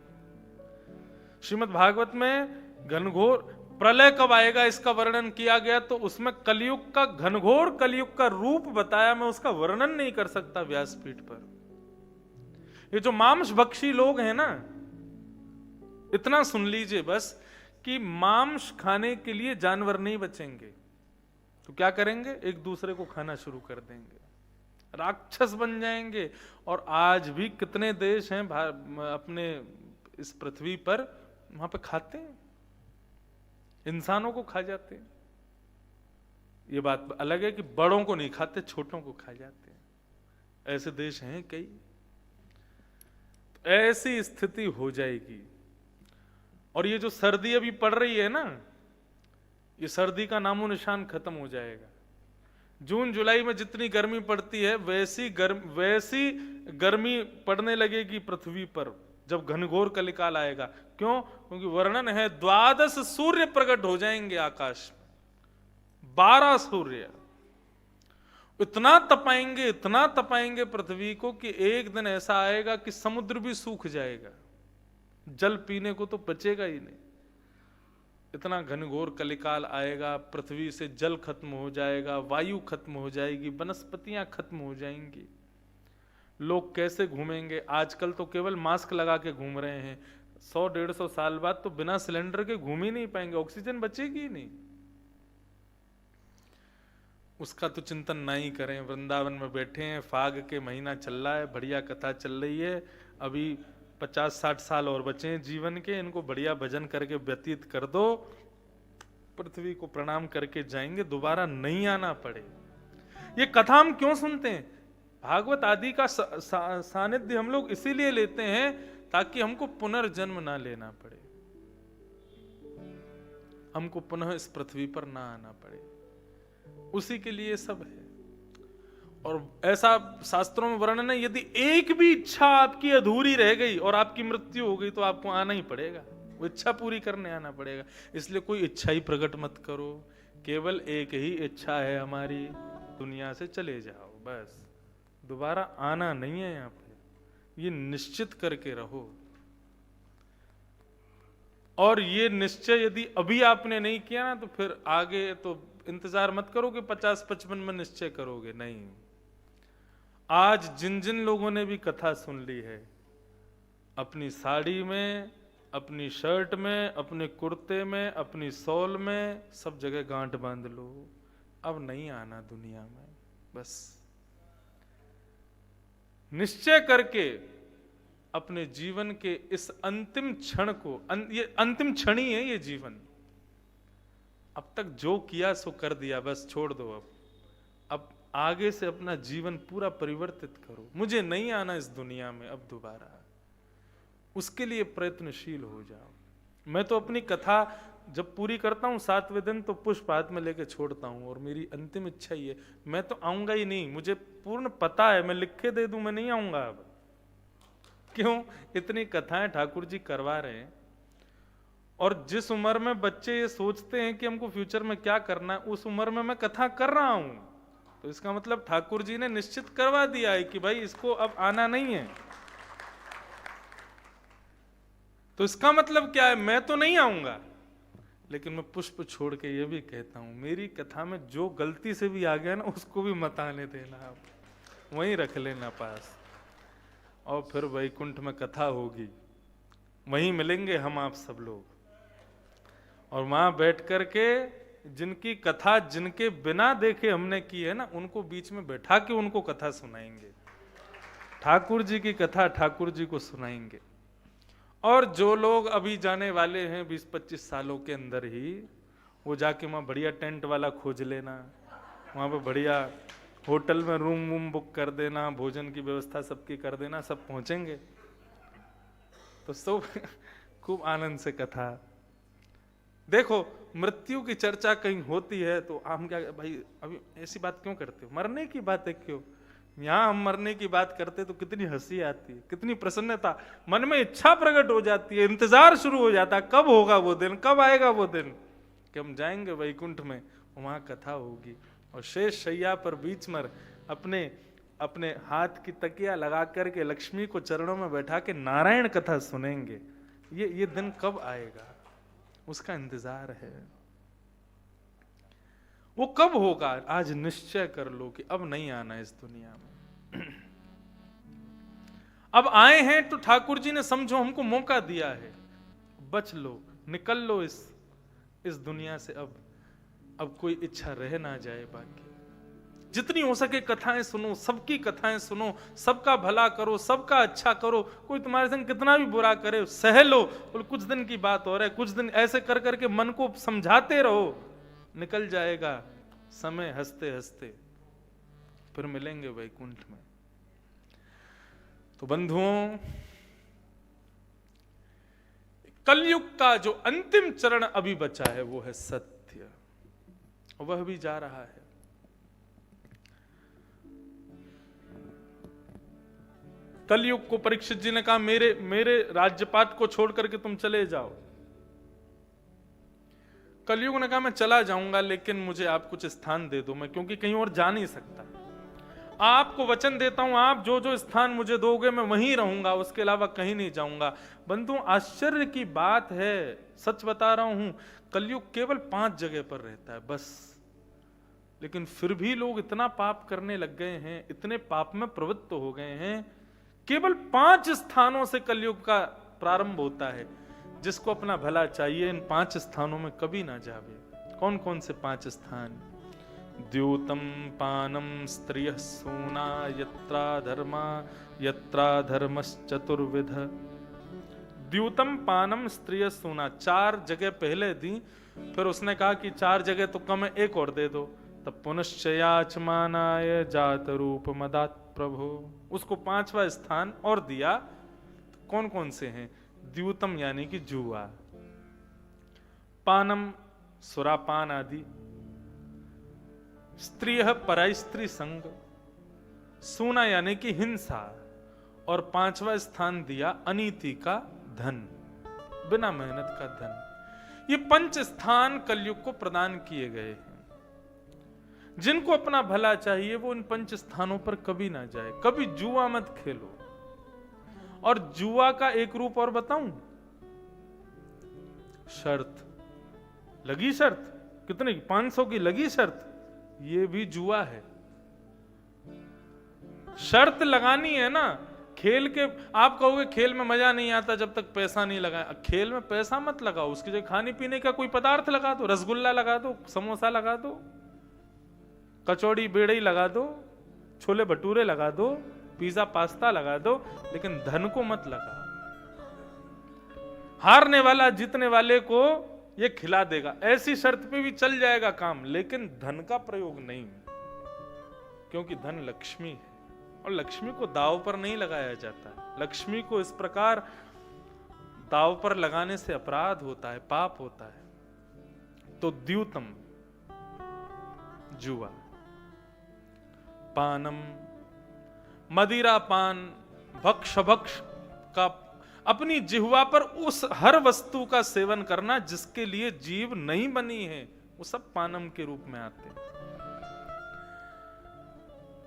श्रीमद् भागवत में घनघोर प्रलय कब आएगा इसका वर्णन किया गया, तो उसमें कलयुग का, घनघोर कलयुग का रूप बताया। मैं उसका वर्णन नहीं कर सकता व्यासपीठ पर। ये जो मांस भक्षी लोग हैं ना, इतना सुन लीजिए बस कि मांस खाने के लिए जानवर नहीं बचेंगे तो क्या करेंगे? एक दूसरे को खाना शुरू कर देंगे, राक्षस बन जाएंगे। और आज भी कितने देश हैं अपने इस पृथ्वी पर, वहां पे खाते हैं, इंसानों को खा जाते हैं। ये बात अलग है कि बड़ों को नहीं खाते, छोटों को खा जाते हैं। ऐसे देश हैं कई। तो ऐसी स्थिति हो जाएगी। और ये जो सर्दी अभी पड़ रही है ना, ये सर्दी का नामो निशान खत्म हो जाएगा। जून जुलाई में जितनी गर्मी पड़ती है वैसी गर्मी पड़ने लगेगी पृथ्वी पर जब घनघोर कलिकाल आएगा। क्यों? क्योंकि वर्णन है 12 सूर्य प्रकट हो जाएंगे आकाश में, 12 सूर्य इतना तपाएंगे पृथ्वी को कि एक दिन ऐसा आएगा कि समुद्र भी सूख जाएगा, जल पीने को तो बचेगा ही नहीं। इतना घनघोर कलिकाल आएगा, पृथ्वी से जल खत्म हो जाएगा, वायु खत्म हो जाएगी, वनस्पतियां खत्म हो जाएंगी। लोग कैसे घूमेंगे? आजकल तो केवल मास्क लगा के घूम रहे हैं, 100-150 साल बाद तो बिना सिलेंडर के घूम ही नहीं पाएंगे, ऑक्सीजन बचेगी ही नहीं। उसका तो चिंतन ना ही करें। वृंदावन में बैठे हैं, फाग के महीना चल रहा है, बढ़िया कथा चल रही है, अभी 50-60 साल और बचे हैं जीवन के, इनको बढ़िया भजन करके व्यतीत कर दो, पृथ्वी को प्रणाम करके जाएंगे, दोबारा नहीं आना पड़े। ये कथा हम क्यों सुनते हैं? भागवत आदि का सानिध्य हम लोग इसीलिए लेते हैं ताकि हमको पुनर्जन्म ना लेना पड़े। हमको पुनः इस पृथ्वी पर ना आना पड़े। उसी के लिए सब है। और ऐसा शास्त्रों में वर्णन है, यदि एक भी इच्छा आपकी अधूरी रह गई और आपकी मृत्यु हो गई तो आपको आना ही पड़ेगा, वो इच्छा पूरी करने आना पड़ेगा। इसलिए कोई इच्छा ही प्रकट मत करो, केवल एक ही इच्छा है हमारी, दुनिया से चले जाओ, बस दोबारा आना नहीं है यहाँ पे, ये निश्चित करके रहो। और ये निश्चय यदि अभी आपने नहीं किया ना, तो फिर आगे तो इंतजार मत करो कि 50-55 में निश्चय करोगे, नहीं। आज जिन जिन लोगों ने भी कथा सुन ली है, अपनी साड़ी में, अपनी शर्ट में, अपने कुर्ते में, अपनी शॉल में, सब जगह गांठ बांध लो, अब नहीं आना दुनिया में। बस निश्चय करके अपने जीवन के इस अंतिम क्षण को, ये अंतिम क्षण ही है ये जीवन, अब तक जो किया सो कर दिया, बस छोड़ दो। अब आगे से अपना जीवन पूरा परिवर्तित करो। मुझे नहीं आना इस दुनिया में अब दोबारा, उसके लिए प्रयत्नशील हो जाओ। मैं तो अपनी कथा जब पूरी करता हूँ 7वें दिन तो पुष्प हाथ में लेके छोड़ता हूँ, और मेरी अंतिम इच्छा ही है, मैं तो आऊंगा ही नहीं। मुझे पूर्ण पता है, मैं लिख के दे दूं, मैं नहीं आऊंगा अब। क्यों? इतनी कथाएं ठाकुर जी करवा रहे हैं। और जिस उम्र में बच्चे ये सोचते हैं कि हमको फ्यूचर में क्या करना है, उस उम्र में मैं कथा कर रहा हूं, तो इसका मतलब ठाकुर जी ने निश्चित करवा दिया है कि भाई इसको अब आना नहीं है। तो इसका मतलब क्या है? मैं तो नहीं आऊंगा, लेकिन मैं पुष्प छोड़ के ये भी कहता हूं, मेरी कथा में जो गलती से भी आ गया ना, उसको भी मत आने देना, आप वहीं रख लेना पास। और फिर वैकुंठ में कथा होगी, वहीं मिलेंगे हम आप सब लोग, और वहां बैठ करके जिनकी कथा जिनके बिना देखे हमने की है ना, उनको बीच में बैठा के उनको कथा सुनाएंगे। ठाकुर जी की कथा ठाकुर जी को सुनाएंगे। और जो लोग अभी जाने वाले हैं 20-25 सालों के अंदर ही, वो जाके वहाँ बढ़िया टेंट वाला खोज लेना, वहाँ पे बढ़िया होटल में रूम वूम बुक कर देना, भोजन की व्यवस्था सबकी कर देना, सब पहुँचेंगे तो सब खूब आनंद से कथा। देखो, मृत्यु की चर्चा कहीं होती है तो हम क्या, भाई अभी ऐसी बात क्यों करते हो, मरने की बात है क्यों? यहाँ हम मरने की बात करते तो कितनी हंसी आती है, कितनी प्रसन्नता, मन में इच्छा प्रकट हो जाती है, इंतजार शुरू हो जाता है, कब होगा वो दिन, कब आएगा वो दिन कि हम जाएंगे वैकुंठ में, वहां कथा होगी। और शेष शैया पर बीच में अपने अपने हाथ की तकिया लगा करके लक्ष्मी को चरणों में बैठा के नारायण कथा सुनेंगे। ये दिन कब आएगा, उसका इंतजार है। वो कब होगा? आज निश्चय कर लो कि अब नहीं आना इस दुनिया में। अब आए हैं तो ठाकुर जी ने समझो हमको मौका दिया है, बच लो, निकल लो इस दुनिया से। अब कोई इच्छा रह ना जाए बाकी। जितनी हो सके कथाएं सुनो, सबकी कथाएं सुनो, सबका भला करो, सबका अच्छा करो। कोई तुम्हारे संग कितना भी बुरा करे सह लो, और कुछ दिन की बात हो रहा है, कुछ दिन ऐसे कर करके मन को समझाते रहो, निकल जाएगा समय हंसते हंसते, फिर मिलेंगे वैकुंठ में। तो बंधुओं, कलयुग का जो अंतिम चरण अभी बचा है वो है सत्य, वह भी जा रहा है। कलयुग को परीक्षित जी ने कहा, मेरे राज्यपाट को छोड़ करके तुम चले जाओ। कलयुग ने कहा, मैं चला जाऊंगा, लेकिन मुझे आप कुछ स्थान दे दो, मैं क्योंकि कहीं और जा नहीं सकता। आपको वचन देता हूं, आप जो जो स्थान मुझे दोगे मैं वहीं रहूंगा, उसके अलावा कहीं नहीं जाऊंगा। बंधु, आश्चर्य की बात है, सच बता रहा हूं, कलयुग केवल 5 जगह पर रहता है बस। लेकिन फिर भी लोग इतना पाप करने लग गए हैं, इतने पाप में प्रवृत्त हो गए हैं। केवल 5 स्थानों से कलयुग का प्रारंभ होता है। जिसको अपना भला चाहिए इन 5 स्थानों में कभी ना जावे। कौन कौन से 5 स्थान? द्यूतम पानम स्त्रियः सूना यत्रा धर्मा यत्रा धर्मश्चतुर्विध। द्यूतम पानम स्त्रियः सूना 4 जगह पहले दी, फिर उसने कहा कि 4 जगह तो कम है, एक और दे दो। तब पुनश्चयाचमानाय जात रूप मदात प्रभु, उसको 5वां स्थान और दिया। तो कौन कौन से हैं? द्यूतम यानी कि जुआ, पानम सुरापान आदि, स्त्रीयः पराई स्त्री संग, सूना यानी कि हिंसा, और 5वां स्थान दिया अनीति का धन, बिना मेहनत का धन। ये 5 स्थान कलयुग को प्रदान किए गए हैं। जिनको अपना भला चाहिए वो इन 5 स्थानों पर कभी ना जाए। कभी जुआ मत खेलो। और जुआ का एक रूप और बताऊं, शर्त लगी, शर्त कितने की, 500 की लगी शर्त, ये भी जुआ है। शर्त लगानी है ना। खेल के आप कहोगे खेल में मजा नहीं आता जब तक पैसा नहीं लगाए। खेल में पैसा मत लगाओ, उसकी जगह खाने पीने का कोई पदार्थ लगा दो, रसगुल्ला लगा दो, समोसा लगा दो, कचौड़ी बेड़ई लगा दो, छोले भटूरे लगा दो, पिज्जा पास्ता लगा दो, लेकिन धन को मत लगाओ। हारने वाला जीतने वाले को ये खिला देगा, ऐसी शर्त पे भी चल जाएगा काम, लेकिन धन का प्रयोग नहीं, क्योंकि धन लक्ष्मी है और लक्ष्मी को दाव पर नहीं लगाया जाता। लक्ष्मी को इस प्रकार दाव पर लगाने से अपराध होता है, पाप होता है। तो द्यूतम जुआ, पानम मदिरा पान, भक्ष भक्ष का अपनी जिह्वा पर उस हर वस्तु का सेवन करना जिसके लिए जीव नहीं बनी है, वो सब पानम के रूप में आते हैं।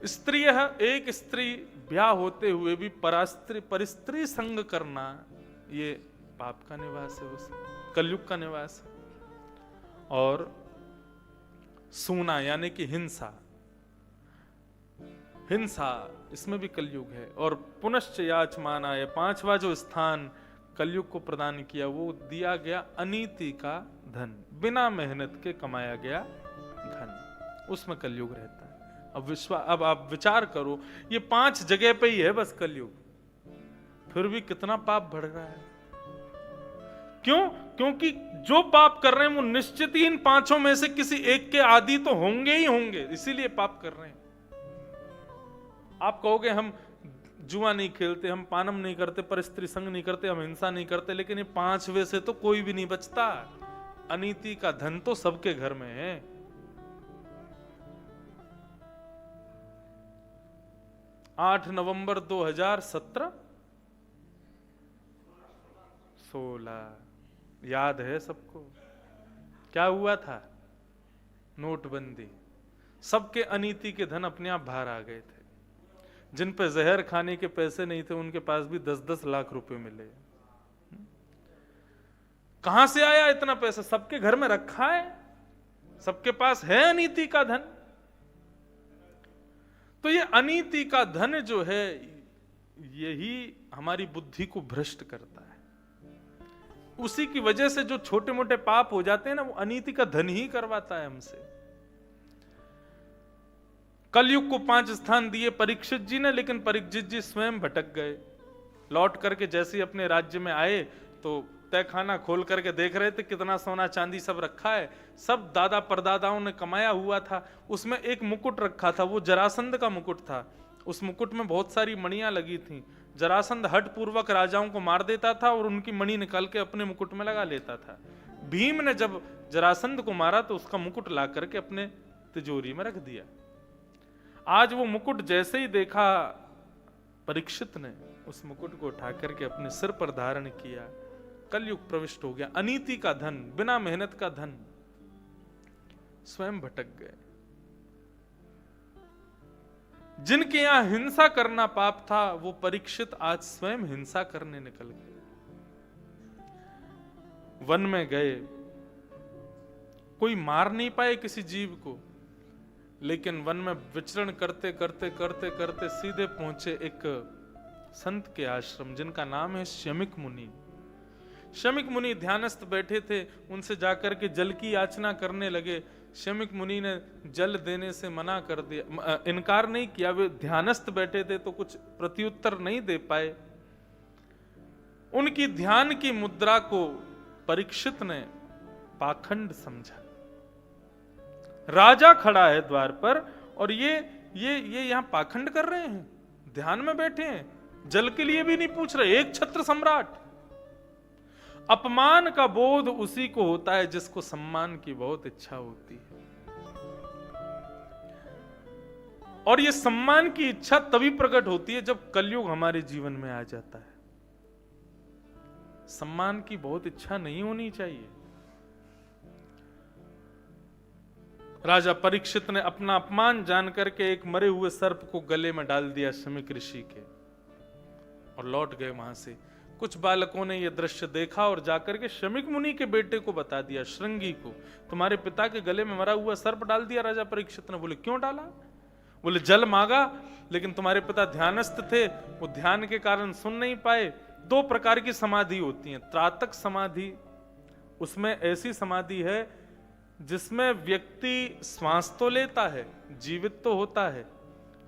स्त्री, एक स्त्री ब्याह होते हुए भी परिस्त्री संग करना, ये पाप का निवास है, उस कलयुग का निवास है। और सूना यानी कि हिंसा, हिंसा इसमें भी कलयुग है। और पुनश्च याचमाना, ये 5वां जो स्थान कलयुग को प्रदान किया वो दिया गया अनीति का धन, बिना मेहनत के कमाया गया धन, उसमें कलयुग रहता है। अब आप विचार करो, ये 5 जगह पे ही है बस कलयुग, फिर भी कितना पाप बढ़ रहा है। क्यों? क्योंकि जो पाप कर रहे हैं वो निश्चित ही इन 5 में से किसी एक के आदि तो होंगे ही होंगे, इसीलिए पाप कर रहे हैं। आप कहोगे हम जुआ नहीं खेलते, हम पानम नहीं करते, परिस्त्री संग नहीं करते, हम हिंसा नहीं करते, लेकिन ये 5 में से तो कोई भी नहीं बचता। अनीति का धन तो सबके घर में है। 8 नवंबर 2017 16 याद है सबको, क्या हुआ था? नोटबंदी। सबके अनीति के धन अपने आप बाहर आ गए थे। जिन पे जहर खाने के पैसे नहीं थे उनके पास भी 10-10 लाख रुपए मिले। कहां से आया इतना पैसा? सबके घर में रखा है, सबके पास है अनीति का धन। तो ये अनीति का धन जो है यही हमारी बुद्धि को भ्रष्ट करता है। उसी की वजह से जो छोटे मोटे पाप हो जाते हैं ना, वो अनीति का धन ही करवाता है हमसे। कलयुग को 5 स्थान दिए परीक्षित जी ने, लेकिन परीक्षित जी स्वयं भटक गए। लौट करके जैसे ही अपने राज्य में आए तो तहखाना खोल करके देख रहे थे कितना सोना चांदी सब रखा है, सब दादा परदादाओं ने कमाया हुआ था। उसमें एक मुकुट रखा था, वो जरासंध का मुकुट था। उस मुकुट में बहुत सारी मणियां लगी थी। जरासंध हठ पूर्वक राजाओं को मार देता था और उनकी मणि निकाल के अपने मुकुट में लगा लेता था। भीम ने जब जरासंध को मारा तो उसका मुकुट ला करके अपने तिजोरी में रख दिया। आज वो मुकुट जैसे ही देखा परीक्षित ने, उस मुकुट को उठा करके अपने सिर पर धारण किया। कलयुग प्रविष्ट हो गया। अनीति का धन, बिना मेहनत का धन, स्वयं भटक गए। जिनके यहां हिंसा करना पाप था, वो परीक्षित आज स्वयं हिंसा करने निकल गए। वन में गए, कोई मार नहीं पाए किसी जीव को, लेकिन वन में विचरण करते करते करते करते सीधे पहुंचे एक संत के आश्रम, जिनका नाम है शमिक मुनि। शमिक मुनि ध्यानस्थ बैठे थे, उनसे जाकर के जल की याचना करने लगे। शमिक मुनि ने जल देने से मना कर दिया, इनकार नहीं किया। वे ध्यानस्थ बैठे थे तो कुछ प्रत्युत्तर नहीं दे पाए। उनकी ध्यान की मुद्रा को परीक्षित ने पाखंड समझा। राजा खड़ा है द्वार पर और ये यहां पाखंड कर रहे हैं, ध्यान में बैठे हैं, जल के लिए भी नहीं पूछ रहे, एक छत्र सम्राट। अपमान का बोध उसी को होता है जिसको सम्मान की बहुत इच्छा होती है। और ये सम्मान की इच्छा तभी प्रकट होती है जब कलयुग हमारे जीवन में आ जाता है। सम्मान की बहुत इच्छा नहीं होनी चाहिए। राजा परीक्षित ने अपना अपमान जान करके एक मरे हुए सर्प को गले में डाल दिया शमीक ऋषि के, और लौट गए वहां से। कुछ बालकों ने यह दृश्य देखा और जाकर के शमीक मुनि के बेटे को बता दिया, श्रृंगी को, तुम्हारे पिता के गले में मरा हुआ सर्प डाल दिया राजा परीक्षित ने। बोले क्यों डाला? बोले जल मांगा, लेकिन तुम्हारे पिता ध्यानस्थ थे, वो ध्यान के कारण सुन नहीं पाए। 2 प्रकार की समाधि होती है। त्रातक समाधि, उसमें ऐसी समाधि है जिसमें व्यक्ति श्वास तो लेता है, जीवित तो होता है,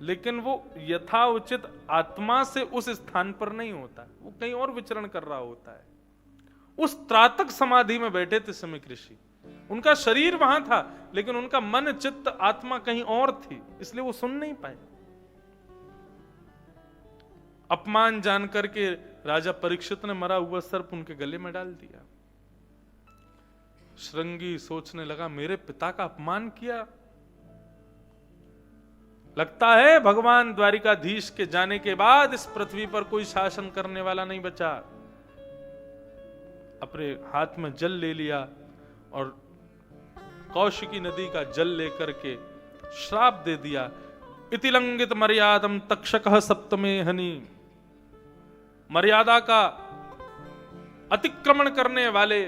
लेकिन वो यथाउचित आत्मा से उस स्थान पर नहीं होता, वो कहीं और विचरण कर रहा होता है। उस त्रातक समाधि में बैठे थे शमीक ऋषि। उनका शरीर वहां था, लेकिन उनका मन चित्त आत्मा कहीं और थी, इसलिए वो सुन नहीं पाए। अपमान जान करके राजा परीक्षित ने मरा हुआ सर्प उनके गले में डाल दिया। श्रृंगी सोचने लगा, मेरे पिता का अपमान किया, लगता है भगवान द्वारिकाधीश के जाने के बाद इस पृथ्वी पर कोई शासन करने वाला नहीं बचा। अपने हाथ में जल ले लिया और कौशिकी नदी का जल लेकर के श्राप दे दिया, इति लंघित मर्यादम तक्षकः सप्तमे हनि। मर्यादा का अतिक्रमण करने वाले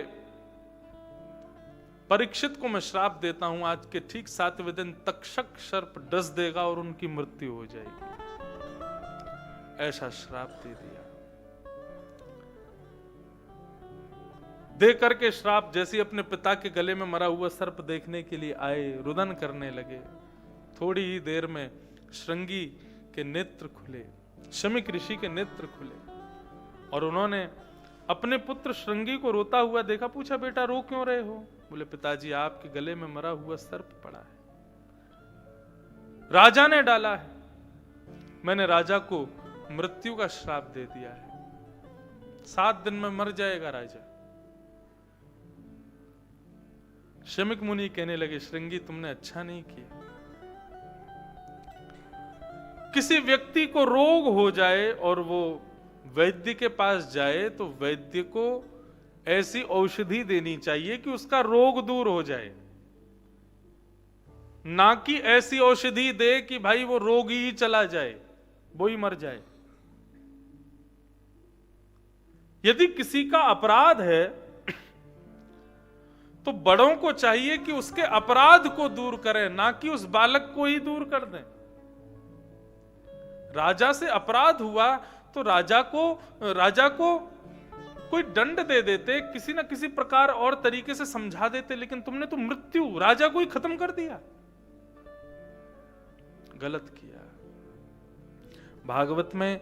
परीक्षित को मैं श्राप देता हूं, आज के ठीक 7वें दिन तक्षक सर्प डस देगा और उनकी मृत्यु हो जाएगी। ऐसा श्राप दे दिया। दे करके श्राप जैसे अपने पिता के गले में मरा हुआ सर्प देखने के लिए आए, रुदन करने लगे। थोड़ी ही देर में श्रृंगी के नेत्र खुले, शमीक ऋषि के नेत्र खुले, और उन्होंने अपने पुत्र श्रृंगी को रोता हुआ देखा। पूछा, बेटा रो क्यों रहे हो? बोले, पिताजी आपके गले में मरा हुआ सर्प पड़ा है, राजा ने डाला है, मैंने राजा को मृत्यु का श्राप दे दिया है, 7 दिन में मर जाएगा राजा। शमीक मुनि कहने लगे, श्रृंगी तुमने अच्छा नहीं किया। किसी व्यक्ति को रोग हो जाए और वो वैद्य के पास जाए तो वैद्य को ऐसी औषधि देनी चाहिए कि उसका रोग दूर हो जाए, ना कि ऐसी औषधि दे कि भाई वो रोग ही चला जाए, वो ही मर जाए। यदि किसी का अपराध है तो बड़ों को चाहिए कि उसके अपराध को दूर करें, ना कि उस बालक को ही दूर कर दें। राजा से अपराध हुआ तो राजा को कोई दंड दे देते, किसी ना किसी प्रकार और तरीके से समझा देते, लेकिन तुमने तो मृत्यु राजा को ही खत्म कर दिया। गलत किया। भागवत में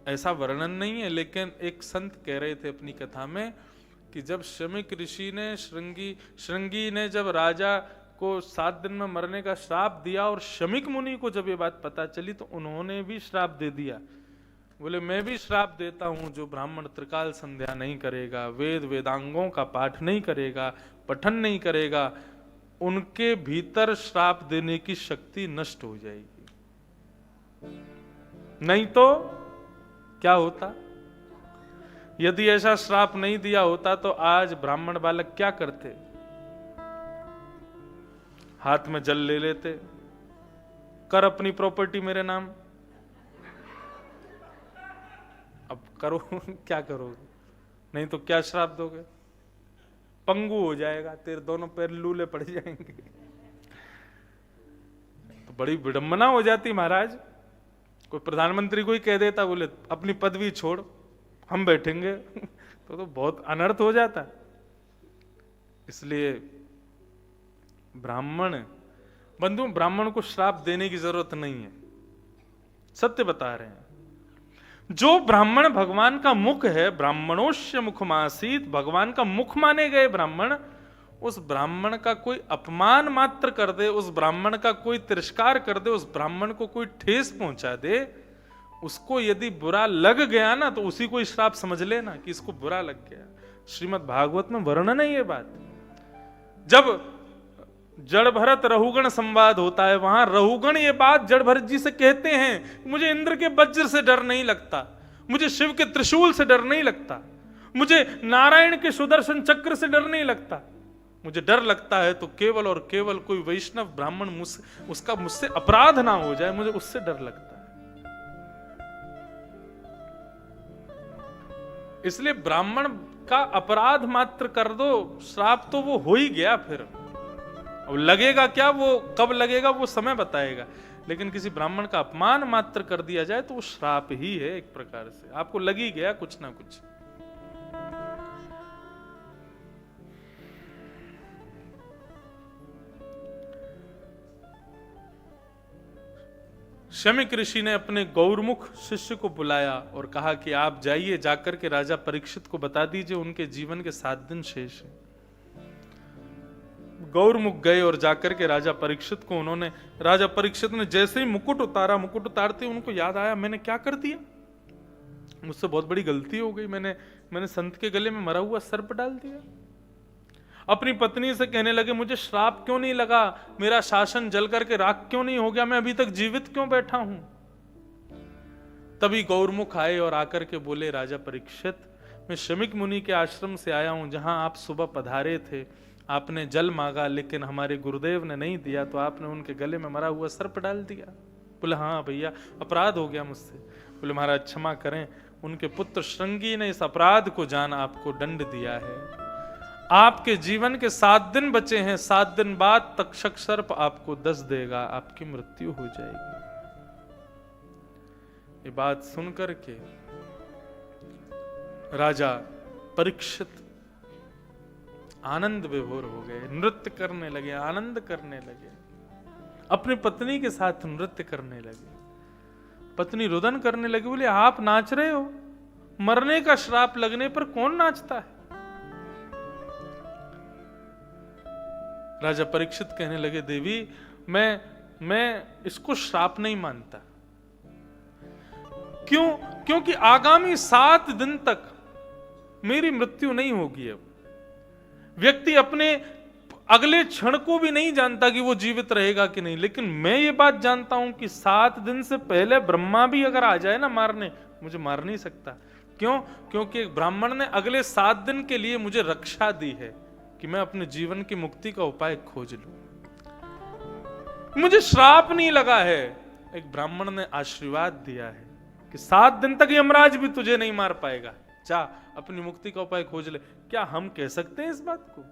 ऐसा वर्णन नहीं है, लेकिन एक संत कह रहे थे अपनी कथा में कि जब शमीक ऋषि ने श्रृंगी ने जब राजा को 7 दिन में मरने का श्राप दिया और शमीक मुनि को जब ये बात पता चली तो उन्होंने भी श्राप दे दिया। बोले, मैं भी श्राप देता हूं, जो ब्राह्मण त्रिकाल संध्या नहीं करेगा, वेदांगों का पाठ नहीं करेगा, पठन नहीं करेगा, उनके भीतर श्राप देने की शक्ति नष्ट हो जाएगी। नहीं तो क्या होता? यदि ऐसा श्राप नहीं दिया होता तो आज ब्राह्मण बालक क्या करते? हाथ में जल ले लेते, कर अपनी प्रॉपर्टी मेरे नाम। अब करो क्या करोगे? नहीं तो क्या श्राप दोगे? पंगु हो जाएगा, तेरे दोनों पैर लूले पड़ जाएंगे। तो बड़ी विडंबना हो जाती महाराज। कोई प्रधानमंत्री को ही कह देता, बोले अपनी पदवी छोड़ हम बैठेंगे, तो बहुत अनर्थ हो जाता। इसलिए बंधु ब्राह्मण को श्राप देने की जरूरत नहीं है, सत्य बता रहे हैं। जो ब्राह्मण भगवान का मुख है, ब्राह्मणोस्य मुखमासीत, भगवान का मुख माने गए ब्राह्मण, उस ब्राह्मण का कोई अपमान मात्र कर दे, उस ब्राह्मण का कोई तिरस्कार कर दे, उस ब्राह्मण को कोई ठेस पहुंचा दे, उसको यदि बुरा लग गया ना तो उसी को श्राप समझ लेना कि इसको बुरा लग गया। श्रीमद् भागवत में वर्णन है ये बात। जब जड़ भरत रहुगण संवाद होता है, वहां रहुगण ये बात जड़ भरत जी से कहते हैं, मुझे इंद्र के वज्र से डर नहीं लगता, मुझे शिव के त्रिशूल से डर नहीं लगता, मुझे नारायण के सुदर्शन चक्र से डर नहीं लगता, मुझे डर लगता है तो केवल और केवल कोई वैष्णव ब्राह्मण उसका मुझसे अपराध ना हो जाए, मुझे उससे डर लगता है। इसलिए ब्राह्मण का अपराध मात्र कर दो, श्राप तो वो हो ही गया, फिर अब लगेगा क्या, वो कब लगेगा वो समय बताएगा, लेकिन किसी ब्राह्मण का अपमान मात्र कर दिया जाए तो वो श्राप ही है एक प्रकार से, आपको लग ही गया कुछ ना कुछ। शमिक ऋषि ने अपने गौरमुख शिष्य को बुलाया और कहा कि आप जाइए, जाकर के राजा परीक्षित को बता दीजिए उनके जीवन के 7 दिन शेष हैं। गौरमुख गए और जाकर के राजा परीक्षित को राजा परीक्षित ने जैसे ही मुकुट उतारा, मुकुट उतारते उनको याद आया, मैंने क्या कर दिया, मुझसे बहुत बड़ी गलती हो गई, मैंने संत के गले में मरा हुआ सर्प डाल दिया। अपनी पत्नी से कहने लगे, मुझे श्राप क्यों नहीं लगा, मेरा शासन जल करके राख क्यों नहीं हो गया, मैं अभी तक जीवित क्यों बैठा हूं। तभी गौरमुख आए और आकर के बोले, राजा परीक्षित, मैं शमिक मुनि के आश्रम से आया हूं, जहां आप सुबह पधारे थे, आपने जल मांगा लेकिन हमारे गुरुदेव ने नहीं दिया, तो आपने उनके गले में मरा हुआ सर्प डाल दिया। बोले, हाँ भैया, अपराध हो गया मुझसे। बोले, महाराज क्षमा करें, उनके पुत्र श्रृंगी ने इस अपराध को जान आपको दंड दिया है। आपके जीवन के 7 दिन बचे हैं, 7 दिन बाद तक्षक सर्प आपको दस देगा, आपकी मृत्यु हो जाएगी। ये बात सुनकर के राजा परीक्षित आनंद विभोर हो गए, नृत्य करने लगे, आनंद करने लगे, अपनी पत्नी के साथ नृत्य करने लगे। पत्नी रुदन करने लगी, बोले, आप नाच रहे हो, मरने का श्राप लगने पर कौन नाचता है। राजा परीक्षित कहने लगे, देवी मैं इसको श्राप नहीं मानता। क्यों? क्योंकि आगामी 7 दिन तक मेरी मृत्यु नहीं होगी। अब व्यक्ति अपने अगले क्षण को भी नहीं जानता कि वो जीवित रहेगा कि नहीं, लेकिन मैं ये बात जानता हूं कि 7 दिन से पहले ब्रह्मा भी अगर आ जाए ना मारने, मुझे मार नहीं सकता। क्यों? क्योंकि एक ब्राह्मण ने अगले 7 दिन के लिए मुझे रक्षा दी है कि मैं अपने जीवन की मुक्ति का उपाय खोज लूं। मुझे श्राप नहीं लगा है, एक ब्राह्मण ने आशीर्वाद दिया है कि 7 दिन तक यमराज भी तुझे नहीं मार पाएगा, जा अपनी मुक्ति का उपाय खोज ले। क्या हम कह सकते हैं इस बात को?